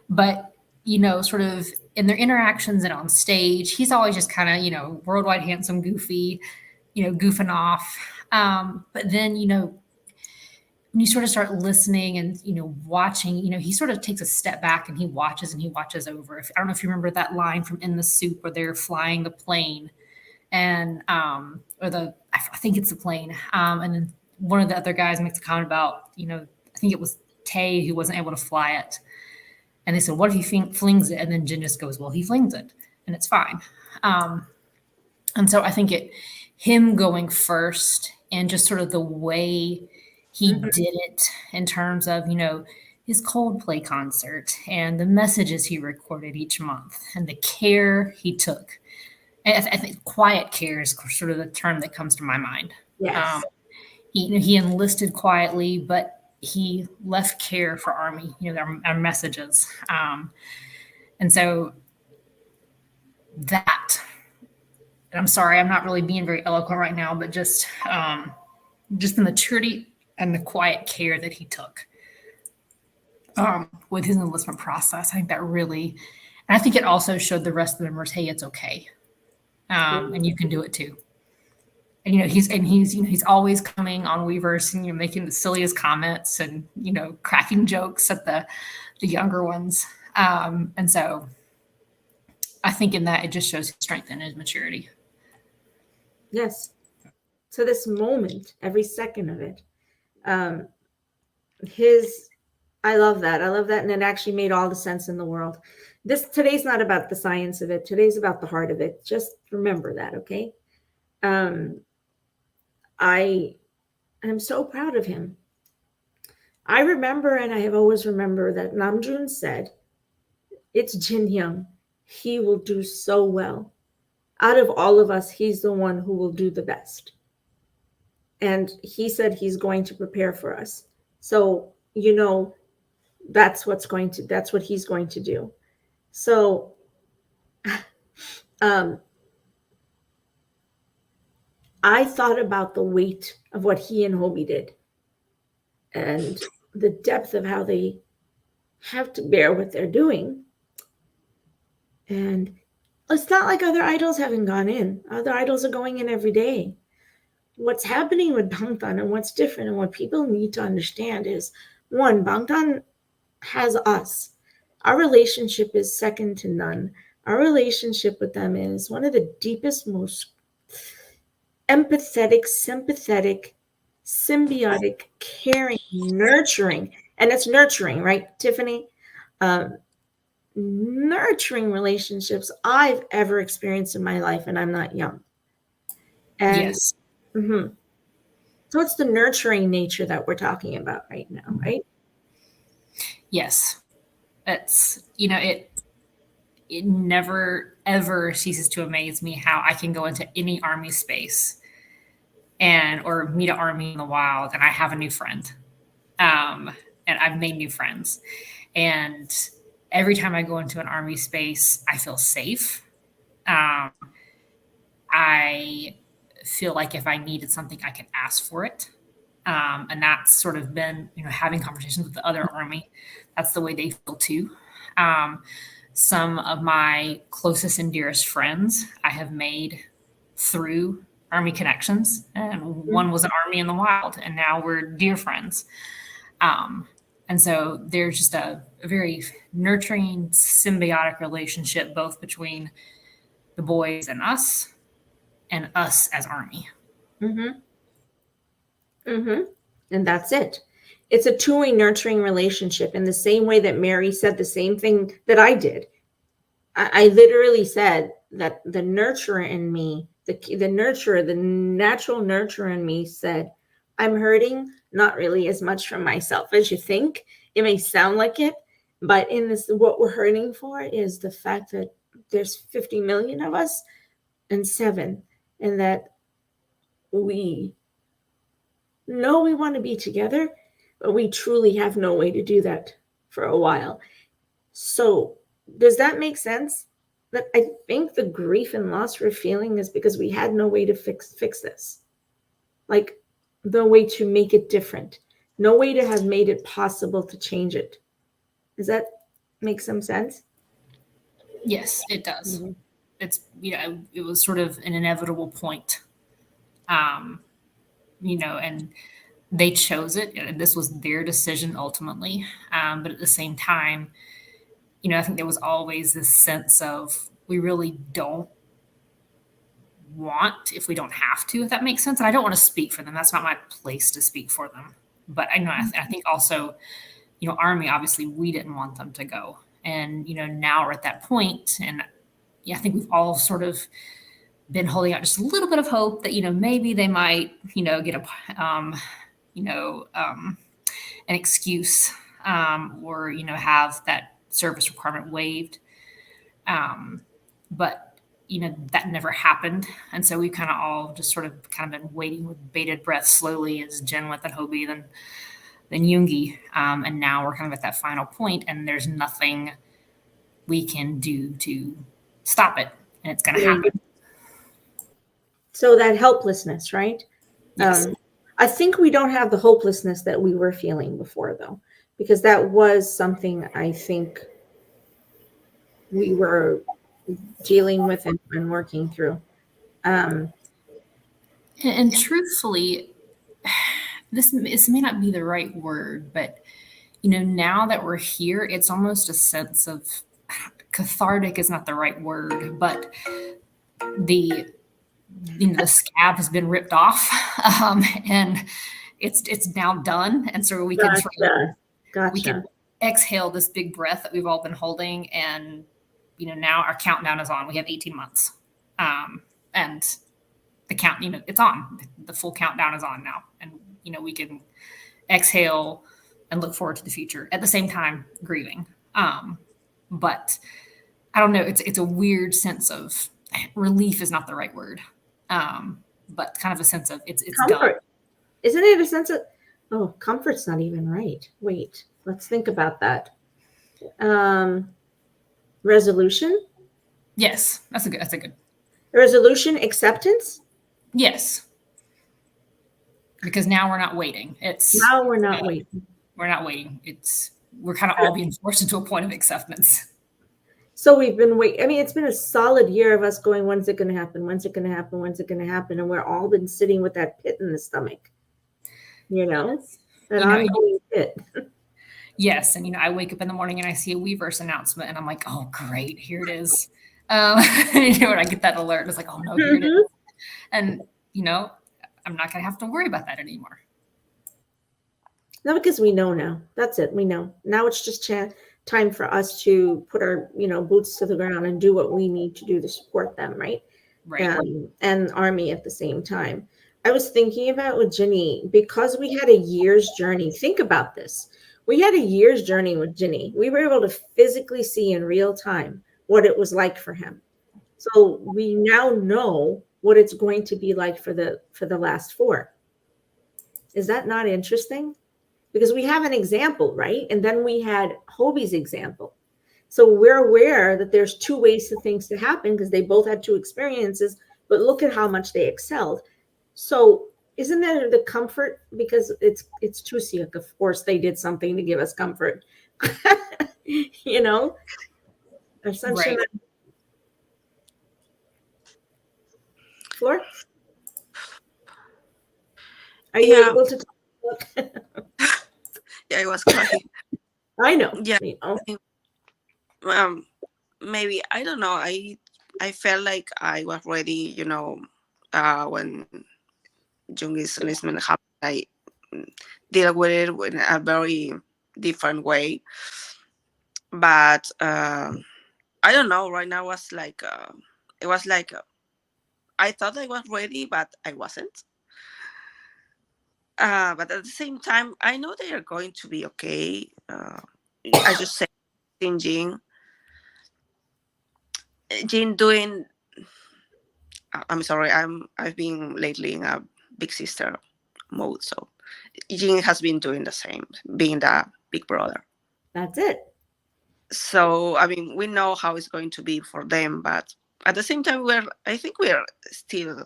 Speaker 3: but you know, sort of in their interactions and on stage, he's always just kind of, you know, worldwide handsome, goofy, you know, goofing off. But then, you know, when you sort of start listening and, you know, watching, you know, he sort of takes a step back and he watches over. I don't know if you remember that line from In the Soup where they're flying the plane and, I think it's the plane. And then one of the other guys makes a comment about, you know, I think it was Tay who wasn't able to fly it. And they said, what if he flings it? And then Jen just goes, well, he flings it and it's fine. And so I think him going first and just sort of the way he did it in terms of, you know, his Coldplay concert and the messages he recorded each month and the care he took. And I think quiet care is sort of the term that comes to my mind.
Speaker 1: Yes.
Speaker 3: He enlisted quietly, but he left care for Army, you know, our messages. And so that, and I'm sorry, I'm not really being very eloquent right now, but just the maturity and the quiet care that he took with his enlistment process. I think that really, and I think it also showed the rest of the members, hey, it's okay. And you can do it too. And, you know, he's always coming on Weverse and, you know, making the silliest comments and, you know, cracking jokes at the younger ones. And so I think in that, it just shows his strength and his maturity.
Speaker 1: Yes. To this moment, every second of it. I love that. And it actually made all the sense in the world. Today's not about the science of it. Today's about the heart of it. Just remember that, okay? I am so proud of him. I remember, and I have always remembered that Namjoon said, it's Jin Hyung. He will do so well. Out of all of us, he's the one who will do the best. And he said he's going to prepare for us. So, you know, that's what he's going to do. So, I thought about the weight of what he and Hobie did and the depth of how they have to bear what they're doing. And it's not like other idols haven't gone in. Other idols are going in every day. What's happening with Bangtan and what's different and what people need to understand is, one, Bangtan has us. Our relationship is second to none. Our relationship with them is one of the deepest, most empathetic, sympathetic, symbiotic, caring, nurturing, and it's nurturing, right, Tiffany? Nurturing relationships I've ever experienced in my life, and I'm not young. And
Speaker 3: Yes.
Speaker 1: So it's the nurturing nature that we're talking about right now, right?
Speaker 3: Yes. It's, it never ever ceases to amaze me how I can go into any army space or meet an army in the wild and I have a new friend. And I've made new friends. And every time I go into an army space, I feel safe. I feel like if I needed something, I could ask for it. And that's sort of been, having conversations with the other army. That's the way they feel too. Some of my closest and dearest friends I have made through army connections, and one was an army in the wild, and now we're dear friends. And so there's just a very nurturing, symbiotic relationship, both between the boys and us as army.
Speaker 1: And that's it. It's a two-way nurturing relationship in the same way that Mary said the same thing that I did. I literally said that the nurturer in me, the nurturer, the natural nurturer in me said, I'm hurting not really as much from myself as you think. It may sound like it, but in this, what we're hurting for is the fact that there's 50 million of us and 7, and that we know we want to be together, but we truly have no way to do that for a while. So does that make sense? That I think the grief and loss we're feeling is because we had no way to fix this. Like, no way to make it different. No way to have made it possible to change it. Does that make some sense?
Speaker 3: Yes, it does. It's, it was sort of an inevitable point. And they chose it. And this was their decision ultimately. But at the same time, I think there was always this sense of we really don't want if we don't have to, if that makes sense. And I don't want to speak for them. That's not my place to speak for them. But I know I think also, Army, obviously we didn't want them to go. And, now we're at that point, and I think we've all sort of been holding out just a little bit of hope that, maybe they might, get an excuse or, have that service requirement waived. But, that never happened. And so we kind of all just sort of been waiting with bated breath slowly as Jen went, then Hobie, then Yoongi. And now we're kind of at that final point, and there's nothing we can do to stop it. And it's going to happen.
Speaker 1: So that helplessness, right?
Speaker 3: Yes.
Speaker 1: I think we don't have the hopelessness that we were feeling before, though, because that was something I think we were dealing with and working through.
Speaker 3: And truthfully, this may not be the right word, but now that we're here, it's almost a sense of cathartic is not the right word, but the scab has been ripped off, and it's now done, and so we can we can exhale this big breath that we've all been holding, and now our countdown is on. We have 18 months, and the count, it's on. The full countdown is on now, and we can exhale and look forward to the future at the same time grieving. But I don't know. It's a weird sense of relief is not the right word, but kind of a sense of it's
Speaker 1: comfort.
Speaker 3: done.
Speaker 1: Isn't it a sense of comfort's not even right? Wait, let's think about that. Resolution.
Speaker 3: Yes, that's a good
Speaker 1: resolution. Acceptance.
Speaker 3: Yes, because now we're not waiting. It's
Speaker 1: now we're not waiting.
Speaker 3: We're not waiting. It's we're kind of all being forced into a point of acceptance.
Speaker 1: So we've been waiting. I mean, it's been a solid year of us going, when's it going to happen? When's it going to happen? When's it going to happen? And we're all been sitting with that pit in the stomach, that ongoing pit.
Speaker 3: Yes. And, I wake up in the morning and I see a Weverse announcement and I'm like, oh, great, here it is. When I get that alert, it's like, oh no, here it is. And, I'm not going to have to worry about that anymore.
Speaker 1: No, because we know now. That's it. We know. Now it's just time for us to put our, boots to the ground and do what we need to do to support them, right?
Speaker 3: Right.
Speaker 1: And Army at the same time. I was thinking about with Ginny, because we had a year's journey. Think about this. We had a year's journey with Ginny. We were able to physically see in real time what it was like for him. So we now know what it's going to be like for the last 4. Is that not interesting? Because we have an example, right? And then we had Hobie's example. So we're aware that there's 2 ways for things to happen because they both had 2 experiences, but look at how much they excelled. So isn't that the comfort? Because it's Tusiak, of course, they did something to give us comfort. Essentially.
Speaker 3: Right.
Speaker 1: Floor? Are you able to talk?
Speaker 2: Yeah, I was crying.
Speaker 1: I know.
Speaker 2: Yeah. Maybe, I don't know. I felt like I was ready, when Jungi's enlistment happened. I deal with it in a very different way. But I don't know. Right now it was like I thought I was ready, but I wasn't. But at the same time, I know they are going to be okay. I just say, Jean doing. I'm sorry. I've been lately in a big sister mode, so Jean has been doing the same, being the big brother.
Speaker 1: That's it.
Speaker 2: So I mean, we know how it's going to be for them, but at the same time, I think we're still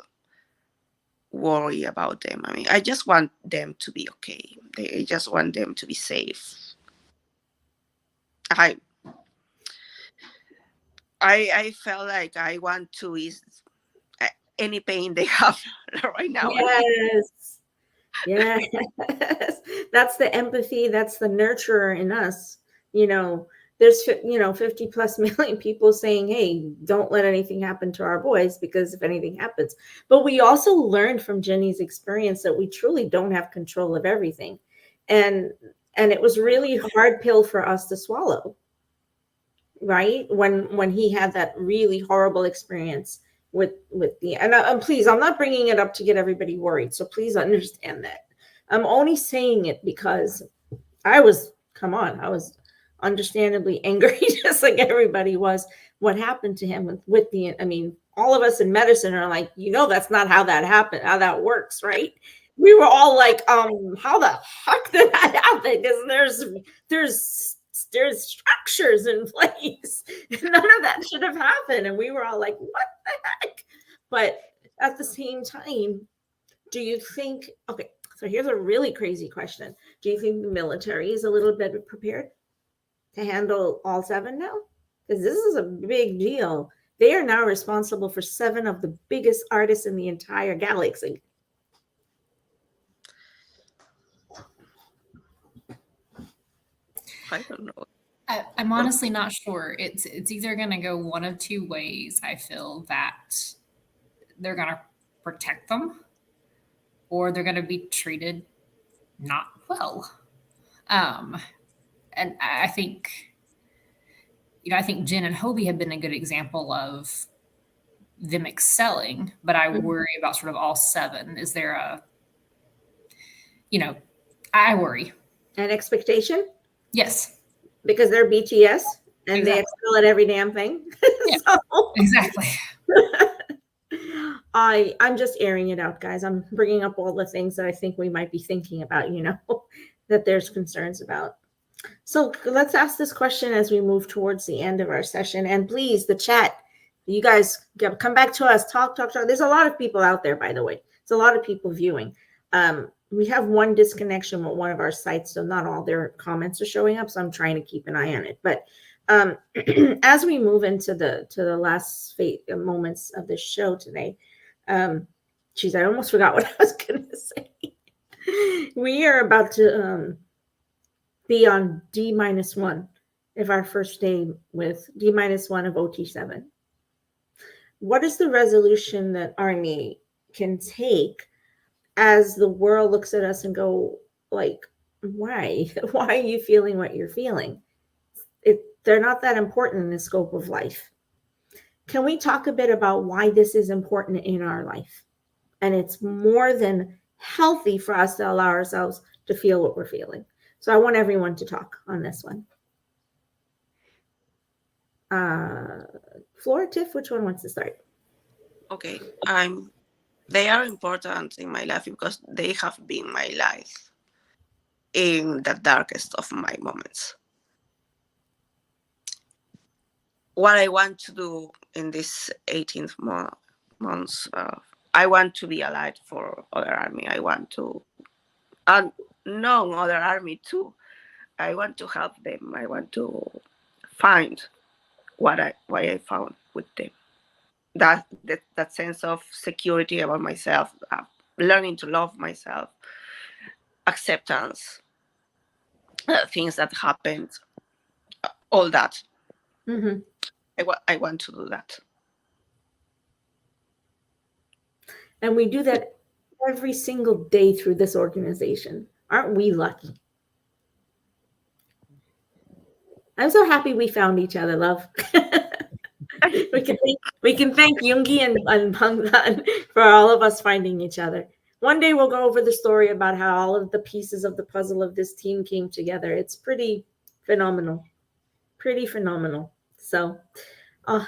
Speaker 2: worry about them. I mean, I just want them to be okay. I just want them to be safe. I felt like I want to ease any pain they have right now.
Speaker 1: Yes. That's the empathy. That's the nurturer in us. There's 50 plus million people saying, hey, don't let anything happen to our boys, because if anything happens. But we also learned from Jenny's experience that we truly don't have control of everything. And it was really a hard pill for us to swallow, right? When he had that really horrible experience with the, and please, I'm not bringing it up to get everybody worried. So please understand that. I'm only saying it because I was understandably angry, just like everybody was, what happened to him with the, I mean, all of us in medicine are like, that's not how that happened, how that works, right? We were all like, how the heck did that happen? Because there's structures in place. None of that should have happened. And we were all like, what the heck? But at the same time, do you think, okay, so here's a really crazy question. Do you think the military is a little bit prepared to handle all 7 now? Because this is a big deal. They are now responsible for 7 of the biggest artists in the entire galaxy.
Speaker 2: I don't know.
Speaker 3: I'm honestly not sure. It's either going to go one of 2 ways. I feel that they're going to protect them, or they're going to be treated not well. And I think, I think Jen and Hobie have been a good example of them excelling, but I worry about sort of all 7. Is there I worry.
Speaker 1: An expectation?
Speaker 3: Yes.
Speaker 1: Because they're BTS and
Speaker 3: Exactly.
Speaker 1: They excel at every damn thing.
Speaker 3: Yeah,
Speaker 1: So,
Speaker 3: exactly.
Speaker 1: I'm just airing it out, guys. I'm bringing up all the things that I think we might be thinking about, that there's concerns about. So let's ask this question as we move towards the end of our session. And please, the chat, you guys come back to us, talk. There's a lot of people out there, by the way. It's a lot of people viewing. we have one disconnection with one of our sites, so not all their comments are showing up. So I'm trying to keep an eye on it. But as we move into the last moments of this show today, geez, I almost forgot what I was going to say. We are about to be on D-1 of our first day with D-1 of OT7. What is the resolution that Army can take as the world looks at us and go, like, why? Why are you feeling what you're feeling? They're not that important in the scope of life. Can we talk a bit about why this is important in our life? And it's more than healthy for us to allow ourselves to feel what we're feeling. So I want everyone to talk on this one. Flora, Tiff, which one wants to start?
Speaker 2: Okay, they are important in my life because they have been my life in the darkest of my moments. What I want to do in this 18th months, I want to be a light for other army. I want to unknown other army too. I want to help them. I want to find what I found with them. That sense of security about myself, learning to love myself, acceptance, things that happened, all that.
Speaker 1: Mm-hmm.
Speaker 2: I want to do that.
Speaker 1: And we do that every single day through this organization. Aren't we lucky? I'm so happy we found each other, love. we can thank Yoongi and Bangtan for all of us finding each other. One day we'll go over the story about how all of the pieces of the puzzle of this team came together. It's pretty phenomenal. Pretty phenomenal. So, love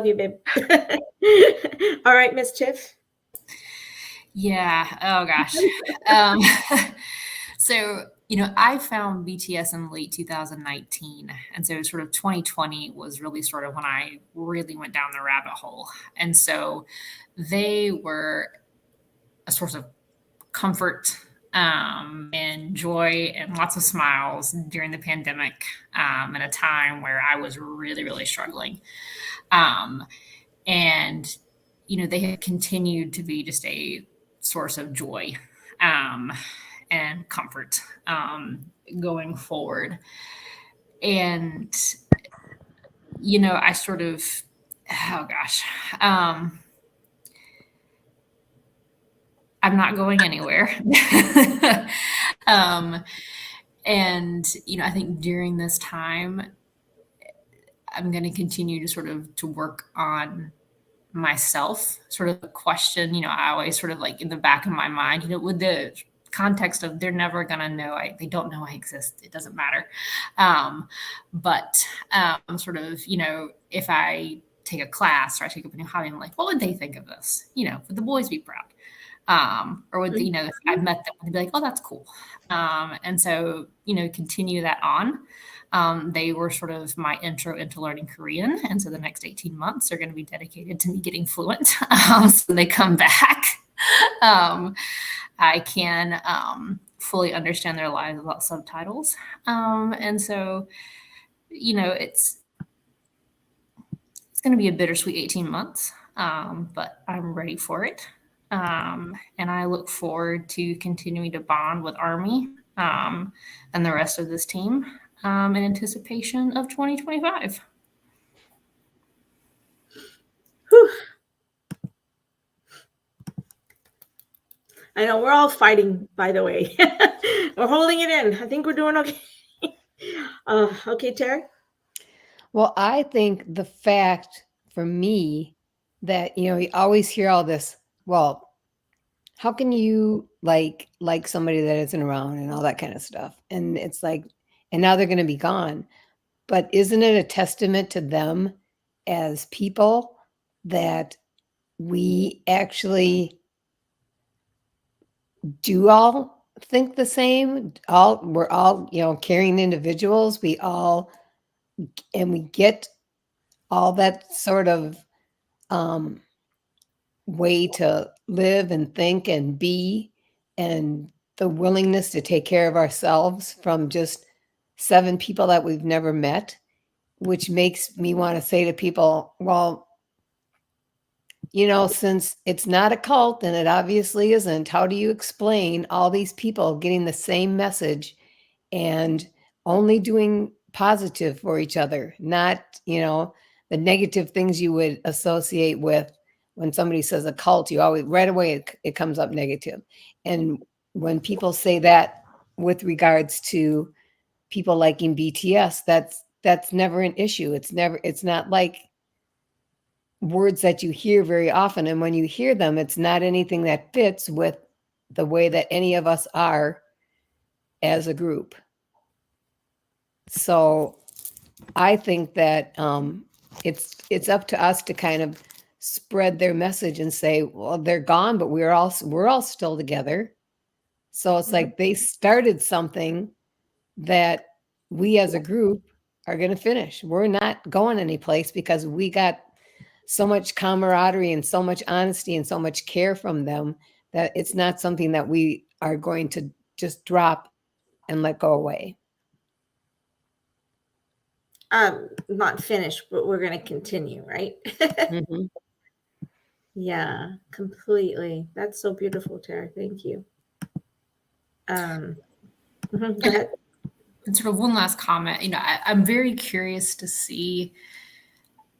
Speaker 1: you, babe. All right, Miss Tiff.
Speaker 3: Yeah. Oh gosh. So, I found BTS in late 2019. And so sort of 2020 was really sort of when I really went down the rabbit hole. And so they were a source of comfort and joy and lots of smiles during the pandemic, in a time where I was really, really struggling. And, they have continued to be just a source of joy and comfort going forward. And, I sort of, oh gosh, I'm not going anywhere. And, I think during this time, I'm going to continue to sort of to work on myself, sort of question, I always sort of like in the back of my mind, with the context of they're never going to know, they don't know I exist. It doesn't matter. But sort of, if I take a class or I take up a new hobby, I'm like, what would they think of this? Would the boys be proud? Or would the, if I met them, they'd be like, oh, that's cool. And so, continue that on. They were sort of my intro into learning Korean. And so the next 18 months are going to be dedicated to me getting fluent. So when they come back, I can fully understand their lives without subtitles. And so, it's going to be a bittersweet 18 months, but I'm ready for it. And I look forward to continuing to bond with Army and the rest of this team in anticipation of 2025.
Speaker 1: Whew. I know we're all fighting, by the way. We're holding it in. I think we're doing okay. Okay, Terry?
Speaker 4: Well, I think the fact for me that, you always hear all this, well, how can you like somebody that isn't around and all that kind of stuff? And it's like, and now they're going to be gone. But isn't it a testament to them as people that we actually do all think the same? We're all, caring individuals. We get all that sort of way to live and think and be, and the willingness to take care of ourselves from just 7 people that we've never met, which makes me want to say to people, well, since it's not a cult and it obviously isn't, how do you explain all these people getting the same message and only doing positive for each other, not, the negative things you would associate with when somebody says a cult, you always right away it comes up negative. And when people say that with regards to people liking BTS, that's never an issue. It's not like words that you hear very often. And when you hear them, it's not anything that fits with the way that any of us are as a group. So I think that it's up to us to kind of spread their message and say, well, they're gone, but we're all still together. So it's like they started something that we as a group are going to finish. We're not going anyplace because we got so much camaraderie and so much honesty and so much care from them that it's not something that we are going to just drop and let go away.
Speaker 1: Not finished, but we're going to continue, right?
Speaker 4: Mhm.
Speaker 1: Yeah, completely. That's so beautiful, Tara. Thank you. Go ahead.
Speaker 3: And sort of one last comment, I'm very curious to see.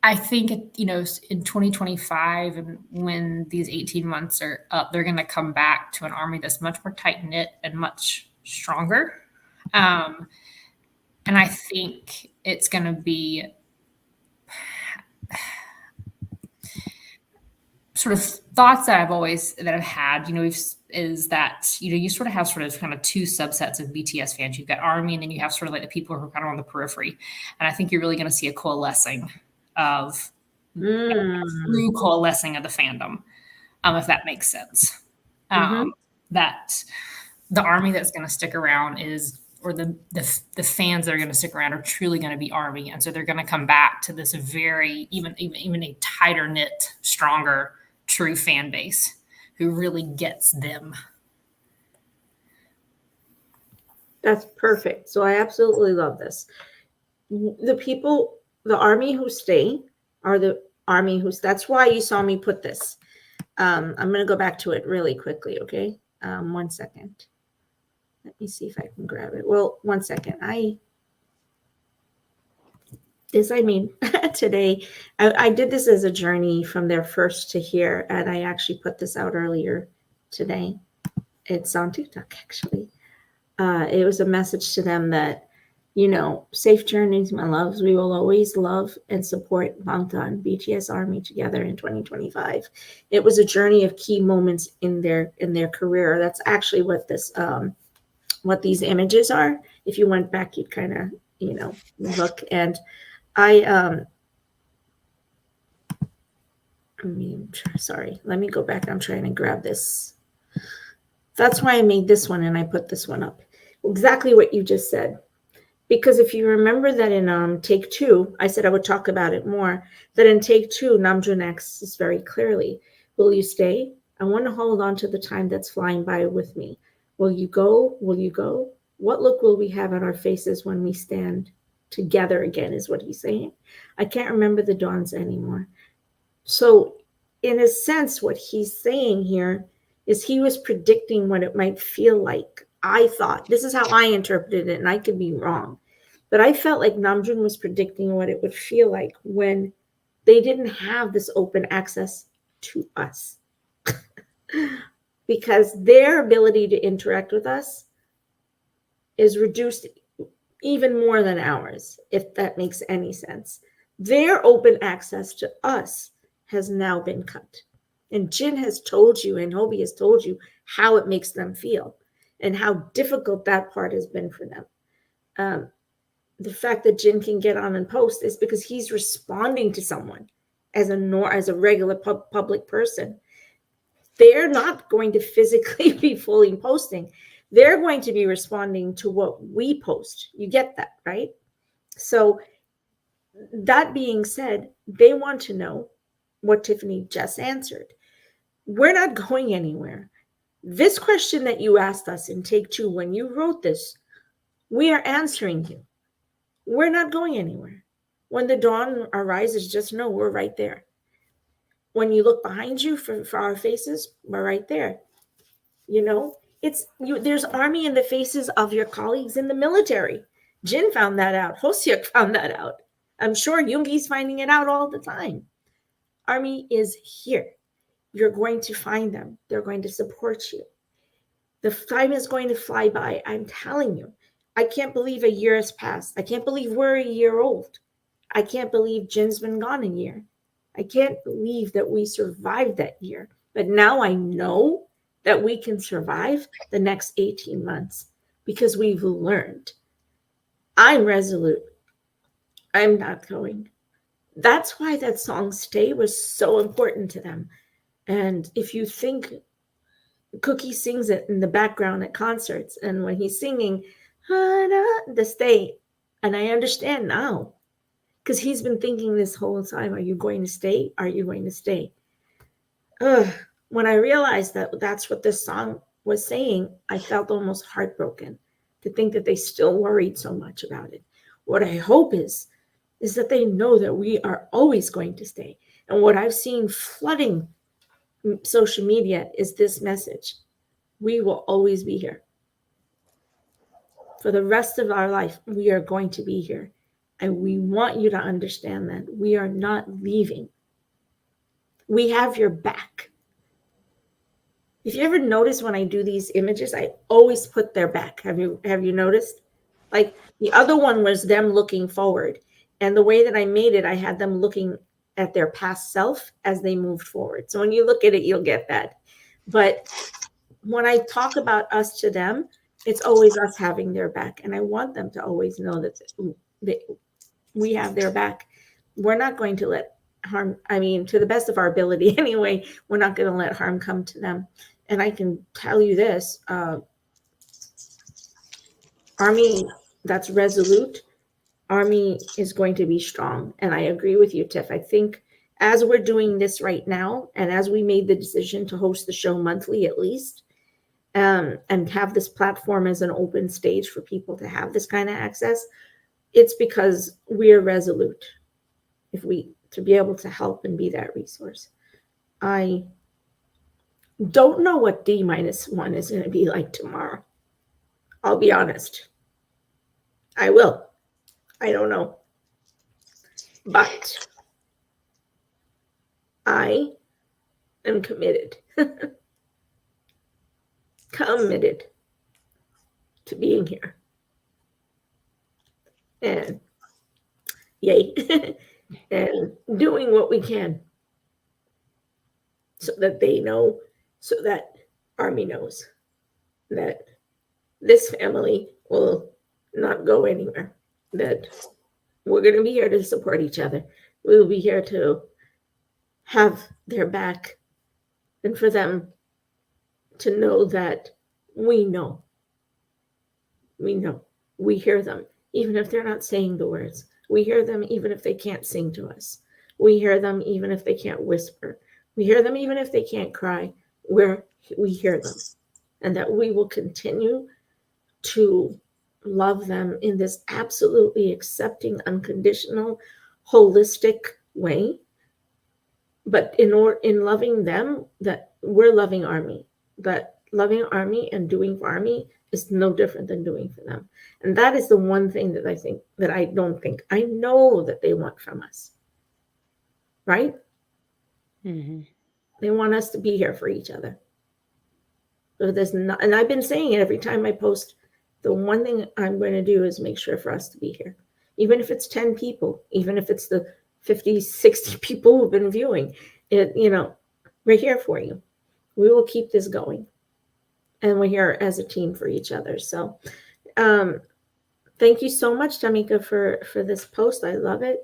Speaker 3: I think, in 2025, and when these 18 months are up, they're going to come back to an army that's much more tight knit and much stronger. And I think it's going to be sort of thoughts that I've had, is that, you sort of have sort of kind of two subsets of BTS fans. You've got army, and then you have sort of like the people who are kind of on the periphery. And I think you're really going to see a coalescing of true coalescing of the fandom, if that makes sense. That the army that's going to stick around or the fans that are going to stick around are truly going to be army, and so they're going to come back to this very even a tighter knit, stronger, true fan base who really gets them.
Speaker 1: That's perfect. So I absolutely love this. The army who stay are the army that's why you saw me put this. I'm going to go back to it really quickly. Okay. 1 second. Let me see if I can grab it. Well, 1 second. Today, I did this as a journey from their first to here, and I actually put this out earlier today. It's on TikTok, actually. It was a message to them that, safe journeys, my loves. We will always love and support Bangtan, BTS Army together in 2025. It was a journey of key moments in their career. That's actually what what these images are. If you went back, you'd kind of, look. And sorry, let me go back. I'm trying to grab this. That's why I made this one and I put this one up. Exactly what you just said. Because if you remember that in take 2, I said I would talk about it more, that in take 2, Namjoon asks very clearly, will you stay? I want to hold on to the time that's flying by with me. Will you go? Will you go? What look will we have on our faces when we stand together again, is what he's saying. I can't remember the dawns anymore. So in a sense, what he's saying here is he was predicting what it might feel like. I thought, this is how I interpreted it, and I could be wrong, but I felt like Namjoon was predicting what it would feel like when they didn't have this open access to us. Because their ability to interact with us is reduced even more than ours, if that makes any sense. Their open access to us has now been cut. And Jin has told you, and Hobie has told you how it makes them feel and how difficult that part has been for them. The fact that Jin can get on and post is because he's responding to someone as a regular public person. They're not going to physically be fully posting. They're going to be responding to what we post. You get that, right? So that being said, they want to know what Tiffany just answered. We're not going anywhere. This question that you asked us in take 2 when you wrote this, we are answering you. We're not going anywhere. When the dawn arises, just know we're right there. When you look behind you for our faces, we're right there. You know, it's you. There's army in the faces of your colleagues in the military. Jin found that out. Hosiuk found that out. I'm sure Yoongi's finding it out all the time. Army is here. You're going to find them. They're going to support you. The time is going to fly by. I'm telling you. I can't believe a year has passed. I can't believe we're a year old. I can't believe Jin's been gone a year. I can't believe that we survived that year. But now I know that we can survive the next 18 months because we've learned. I'm resolute. I'm not going. That's why that song Stay was so important to them. And if you think Cookie sings it in the background at concerts, and when he's singing the Stay, and I understand now because he's been thinking this whole time, are you going to stay? Are you going to stay? Ugh. When I realized that that's what this song was saying, I felt almost heartbroken to think that they still worried so much about it. What I hope is that they know that we are always going to stay. And what I've seen flooding social media is this message. We will always be here. For the rest of our life, we are going to be here. And we want you to understand that we are not leaving. We have your back. If you ever notice when I do these images, I always put their back. Have you noticed? Like the other one was them looking forward. And the way that I made it, I had them looking at their past self as they moved forward. So when you look at it, you'll get that. But when I talk about us to them, it's always us having their back. And I want them to always know that we have their back. We're not going to let harm, to the best of our ability anyway, we're not going to let harm come to them. And I can tell you this, Army that's resolute, Army is going to be strong. And I agree with you, Tiff. I think as we're doing this right now, and as we made the decision to host the show monthly at least, and have this platform as an open stage for people to have this kind of access, it's because we're resolute to be able to help and be that resource. I don't know what D-1 is going to be like tomorrow. I'll be honest. I will. I don't know. But I am committed. Committed to being here. And yay. And doing what we can so that they know, so that Army knows that this family will not go anywhere, that we're going to be here to support each other. We will be here to have their back and for them to know that we know. We hear them, even if they're not saying the words. We hear them even if they can't sing to us. We hear them even if they can't whisper. We hear them even if they can't cry. We hear them. And that we will continue to love them in this absolutely accepting, unconditional, holistic way. But in loving them, that we're loving Army. That loving Army and doing for Army is no different than doing for them. And that is the one thing that I know that they want from us. Right?
Speaker 4: Mm-hmm.
Speaker 1: They want us to be here for each other. So and I've been saying it every time I post, the one thing I'm going to do is make sure for us to be here. Even if it's 10 people, even if it's the 50, 60 people who've been viewing it, we're here for you. We will keep this going. And we're here as a team for each other. So thank you so much, Tamika, for this post. I love it.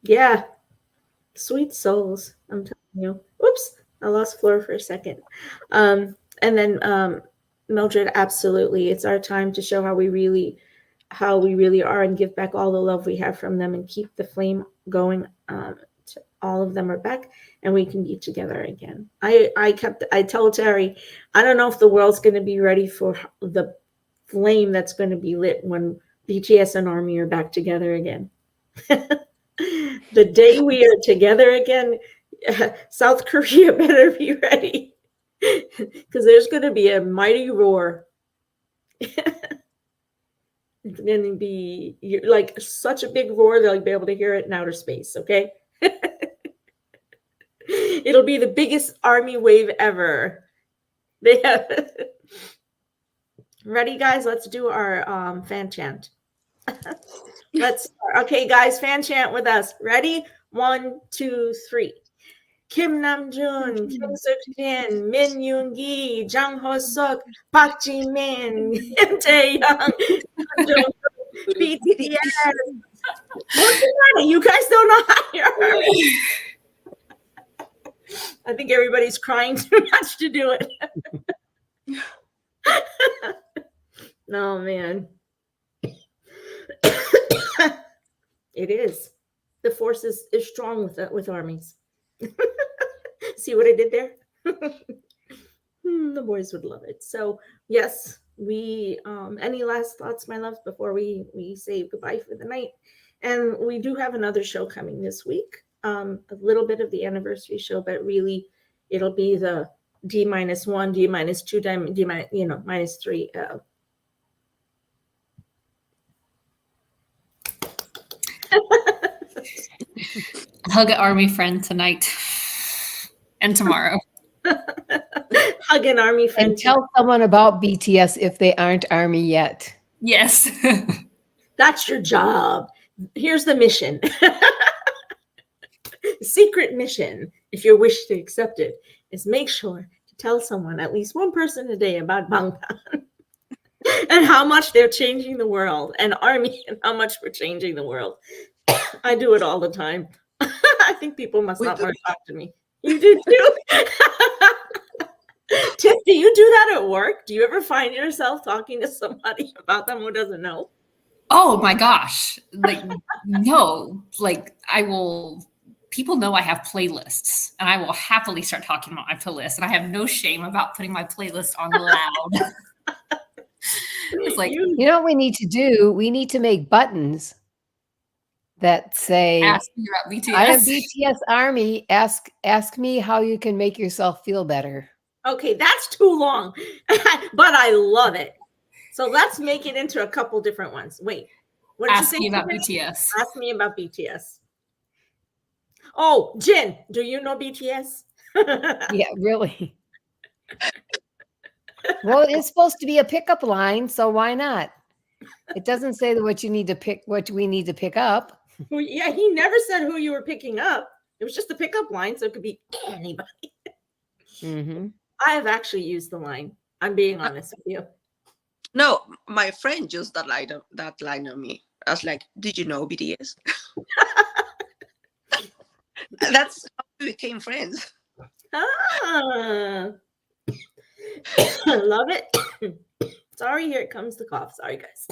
Speaker 1: Yeah, sweet souls. I'm telling you. Oops, I lost Fleur for a second. And then Mildred, absolutely. It's our time to show how we really are and give back all the love we have from them and keep the flame going all of them are back and we can be together again. I told Terry, I don't know if the world's going to be ready for the flame that's going to be lit when BTS and Army are back together again. The day we are together again, South Korea better be ready, because there's going to be a mighty roar. It's going to be like such a big roar they'll be able to hear it in outer space. Okay. It'll be the biggest army wave ever. They have ready, guys. Let's do our fan chant. Okay, guys, fan chant with us. Ready? 1, 2, 3. Kim Namjoon, Kim Seok-jin, Min Yoon-gi, Jang Ho-suk, Park Ji-min, Kim Tae-young, BTS. What's the matter? You guys don't know how you're. I think everybody's crying too much to do it. Oh, man. It is. The force is strong with armies. See what I did there? The boys would love it. So yes, we any last thoughts, my loves, before we say goodbye for the night? And we do have another show coming this week. A little bit of the anniversary show, but really it'll be the D-1, D-2, D-3.
Speaker 3: Hug an army friend tonight and tomorrow.
Speaker 1: Hug an army friend.
Speaker 4: And tell someone about BTS if they aren't army yet.
Speaker 3: Yes.
Speaker 1: That's your job. Here's the mission. Secret mission, if you wish to accept it, is make sure to tell someone, at least one person a day, about Bangtan and how much they're changing the world, and army and how much we're changing the world. I do it all the time. I think people must not want to talk to me. You do too? Tiff, do you do that at work? Do you ever find yourself talking to somebody about them who doesn't know?
Speaker 3: Oh my gosh. Like, no, like people know I have playlists and I will happily start talking about my playlist, and I have no shame about putting my playlist on loud. It's like,
Speaker 4: you know what we need to do? We need to make buttons that say,
Speaker 3: ask me about BTS.
Speaker 4: I am BTS Army. Ask me how you can make yourself feel better.
Speaker 1: Okay, that's too long, but I love it. So let's make it into a couple different ones. Wait, what did
Speaker 3: Ask
Speaker 1: you say?
Speaker 3: me about BTS.
Speaker 1: Ask me about BTS. Oh, Jin, do you know BTS?
Speaker 4: Yeah, really. Well, it's supposed to be a pickup line, so why not? It doesn't say that what we need to pick up.
Speaker 1: Well, yeah, he never said who you were picking up. It was just a pickup line, so it could be anybody.
Speaker 4: Mm-hmm.
Speaker 1: I have actually used the line. I'm being honest with you.
Speaker 2: No, my friend used that line on me. I was like, "Did you know BTS?" That's how we became friends.
Speaker 1: Ah. Love it. Sorry, here it comes the cough. Sorry, guys.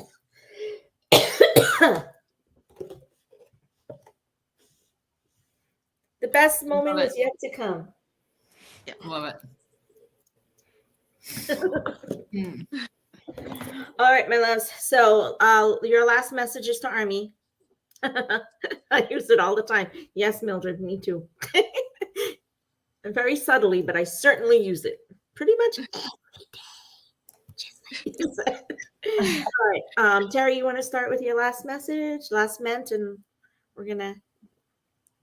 Speaker 1: The best moment is yet to come.
Speaker 3: Yeah, love it.
Speaker 1: All right, my loves. So your last message is to Army. I use it all the time. Yes, Mildred, me too. And very subtly, but I certainly use it pretty much every day. All right. Terry, you want to start with your last message, last ment, and we're going to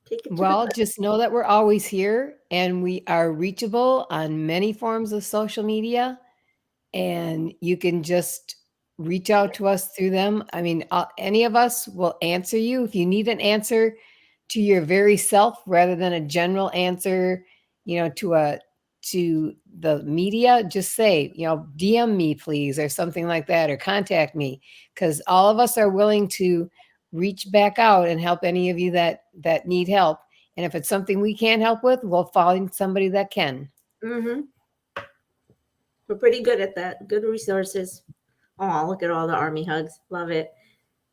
Speaker 1: take it.
Speaker 4: Well, just know that we're always here and we are reachable on many forms of social media, and you can just reach out to us through them. I mean, any of us will answer you. If you need an answer to your very self rather than a general answer, to the media, just say, DM me, please, or something like that, or contact me, because all of us are willing to reach back out and help any of you that need help. And if it's something we can't help with, we'll find somebody that can.
Speaker 1: Mm-hmm. We're pretty good at that. Good resources. Oh, look at all the Army hugs. Love it.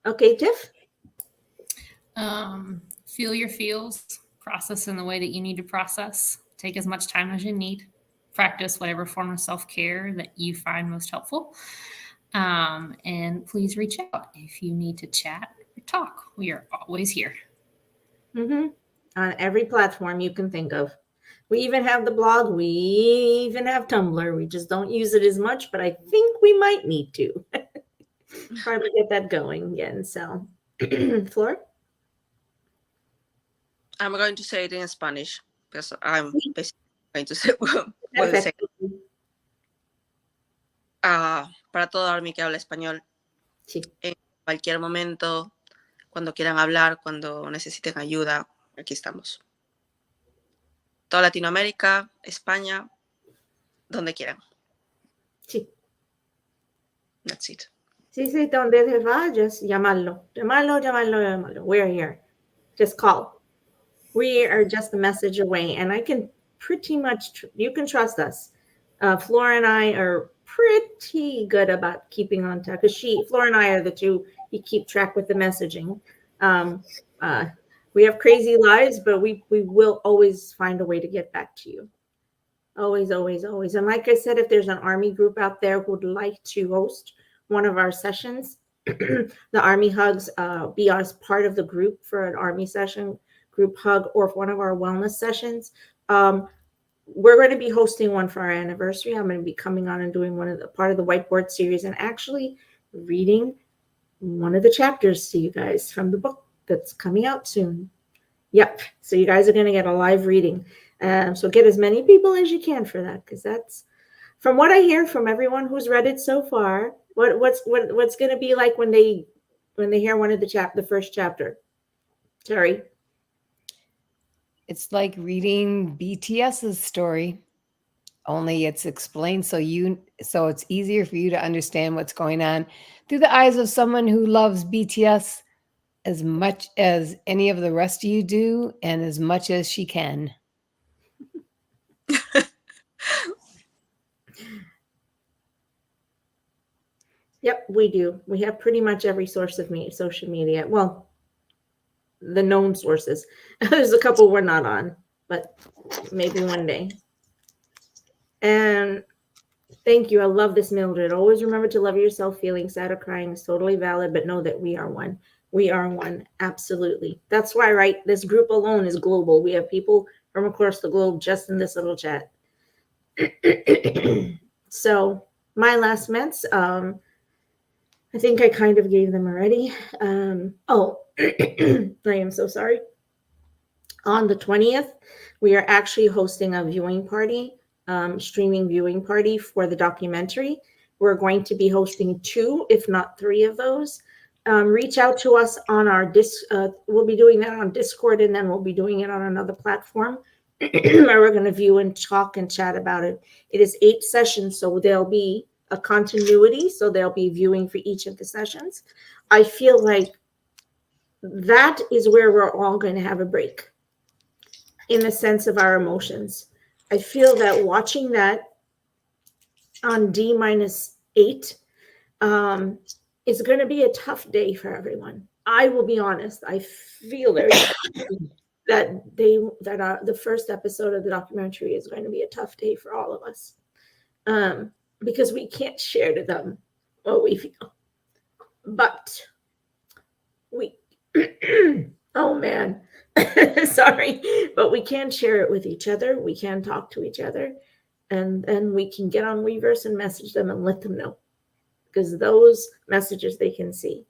Speaker 1: Okay, Tiff?
Speaker 3: Feel your feels. process in the way that you need to process. Take as much time as you need. Practice whatever form of self-care that you find most helpful. And please reach out if you need to chat or talk. We are always here.
Speaker 1: Mm-hmm. On every platform you can think of. We even have the blog. We even have Tumblr. We just don't use it as much, but I think we might need to. Probably get that going again. So, Flor?
Speaker 2: I'm going to say it in Spanish because I'm basically going to say what I say. Para todo Army que habla español,
Speaker 1: Sí.
Speaker 2: en cualquier momento, cuando quieran hablar, cuando necesiten ayuda, aquí estamos. Toda Latinoamérica, España, donde quieran.
Speaker 1: Sí.
Speaker 2: That's it.
Speaker 1: Sí, donde te vayas, llamarlo. We're here. Just call. We are just a message away, and I can pretty much, you can trust us. Flora and I are pretty good about keeping on track, because Flora and I are the two who keep track with the messaging. We have crazy lives, but we will always find a way to get back to you. Always. And like I said, if there's an Army group out there who would like to host one of our sessions, the Army Hugs, be as part of the group for an Army session, group hug, or one of our wellness sessions. We're going to be hosting one for our anniversary. I'm going to be coming on and doing part of the whiteboard series and actually reading one of the chapters to you guys from the book that's coming out soon. Yep. So you guys are going to get a live reading. So get as many people as you can for that, because that's, from what I hear from everyone who's read it so far, what's going to be like when they hear one of the first chapter. Terry.
Speaker 4: It's like reading BTS's story, only it's explained so it's easier for you to understand what's going on through the eyes of someone who loves BTS as much as any of the rest of you do, and as much as she can.
Speaker 1: Yep, we do. We have pretty much every source of social media. Well, the known sources. There's a couple we're not on, but maybe one day. And thank you. I love this, Mildred. Always remember to love yourself. Feeling sad or crying is totally valid, but know that we are one. We are one. Absolutely. That's why, right? This group alone is global. We have people from across the globe just in this little chat. So my last ments, I think I kind of gave them already. I am so sorry. On the 20th, we are actually hosting a viewing party, streaming viewing party for the documentary. We're going to be hosting 2, if not 3 of those. Reach out to us on our we'll be doing that on Discord, and then we'll be doing it on another platform where we're going to view and talk and chat about it. It is 8 sessions, so there'll be a continuity, so they'll be viewing for each of the sessions. I feel like that is where we're all going to have a break in the sense of our emotions. I feel that watching that on D-8 is going to be a tough day for everyone. I will be honest. I feel very that the first episode of the documentary is going to be a tough day for all of us. Because we can't share to them what we feel. But we, oh man, sorry, but we can share it with each other. We can talk to each other, and then we can get on Weverse and message them and let them know, because those messages they can see.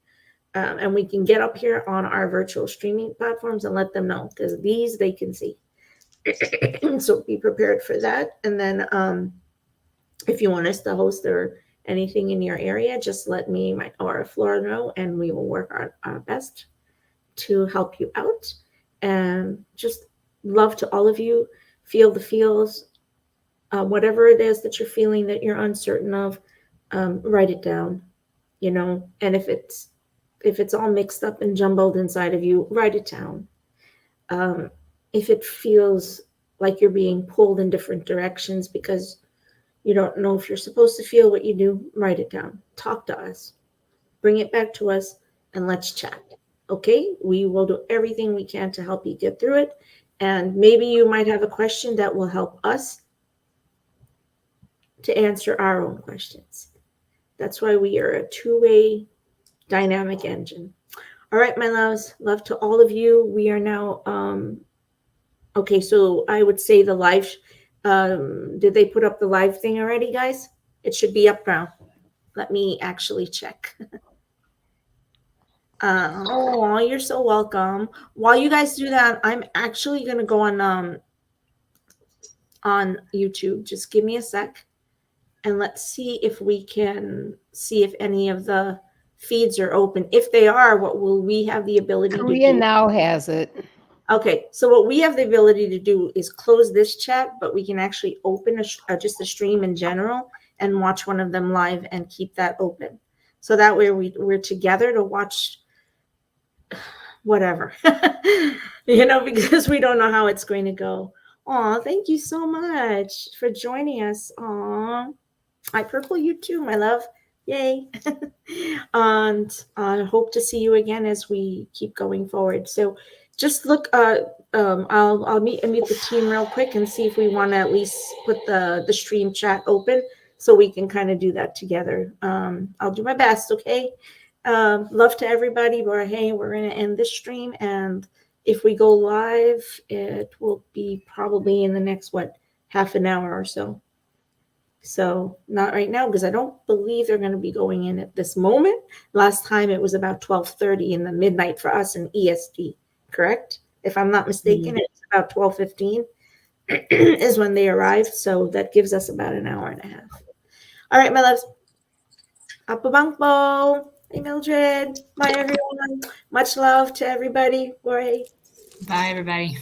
Speaker 1: And we can get up here on our virtual streaming platforms and let them know, because these they can see. So be prepared for that. And then, if you want us to host or anything in your area, just let me or Flora know, and we will work our best to help you out. And just love to all of you. Feel the feels. Whatever it is that you're feeling that you're uncertain of, write it down. And if it's all mixed up and jumbled inside of you, write it down. If it feels like you're being pulled in different directions because you don't know if you're supposed to feel what you do, write it down. Talk to us. Bring it back to us, and let's chat. Okay? We will do everything we can to help you get through it. And maybe you might have a question that will help us to answer our own questions. That's why we are a two-way dynamic engine. All right, my loves, love to all of you. We are now, okay, so I would say the live, did they put up the live thing already, guys? It should be up now. Let me actually check. Oh, you're so welcome. While you guys do that, I'm actually gonna go on YouTube. Just give me a sec, and let's see if we can see if any of the feeds are open. If they are, what will we have the ability to
Speaker 4: Korea
Speaker 1: do?
Speaker 4: now has it.
Speaker 1: Okay, so what we have the ability to do is close this chat, but we can actually open just a stream in general and watch one of them live and keep that open. So that way we're together to watch whatever, because we don't know how it's going to go. Oh, thank you so much for joining us. Oh, I purple you too, my love. Yay. And I hope to see you again as we keep going forward. So just look, I'll meet the team real quick and see if we want to at least put the stream chat open so we can kind of do that together. I'll do my best, okay? Love to everybody, but hey, we're going to end this stream, and if we go live, it will be probably in the next, half an hour or so. So not right now, because I don't believe they're going to be going in at this moment. Last time it was about 12:30 in the midnight for us in EST, correct? If I'm not mistaken, it's about 12:15 is when they arrived. So that gives us about an hour and a half. All right, my loves. Apabangpo. Hey, Mildred. Bye, everyone. Much love to everybody. Bye.
Speaker 3: Bye, everybody.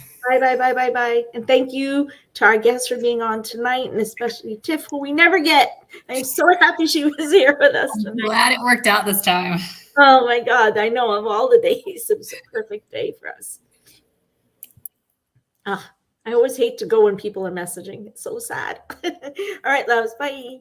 Speaker 1: Bye. And thank you to our guests for being on tonight, and especially Tiff, who we never get. I'm so happy she was here with us
Speaker 3: I'm
Speaker 1: tonight.
Speaker 3: glad it worked out this time.
Speaker 1: Oh my God, I know, of all the days, it was a perfect day for us. I always hate to go when people are messaging. It's so sad. All right, loves. Bye.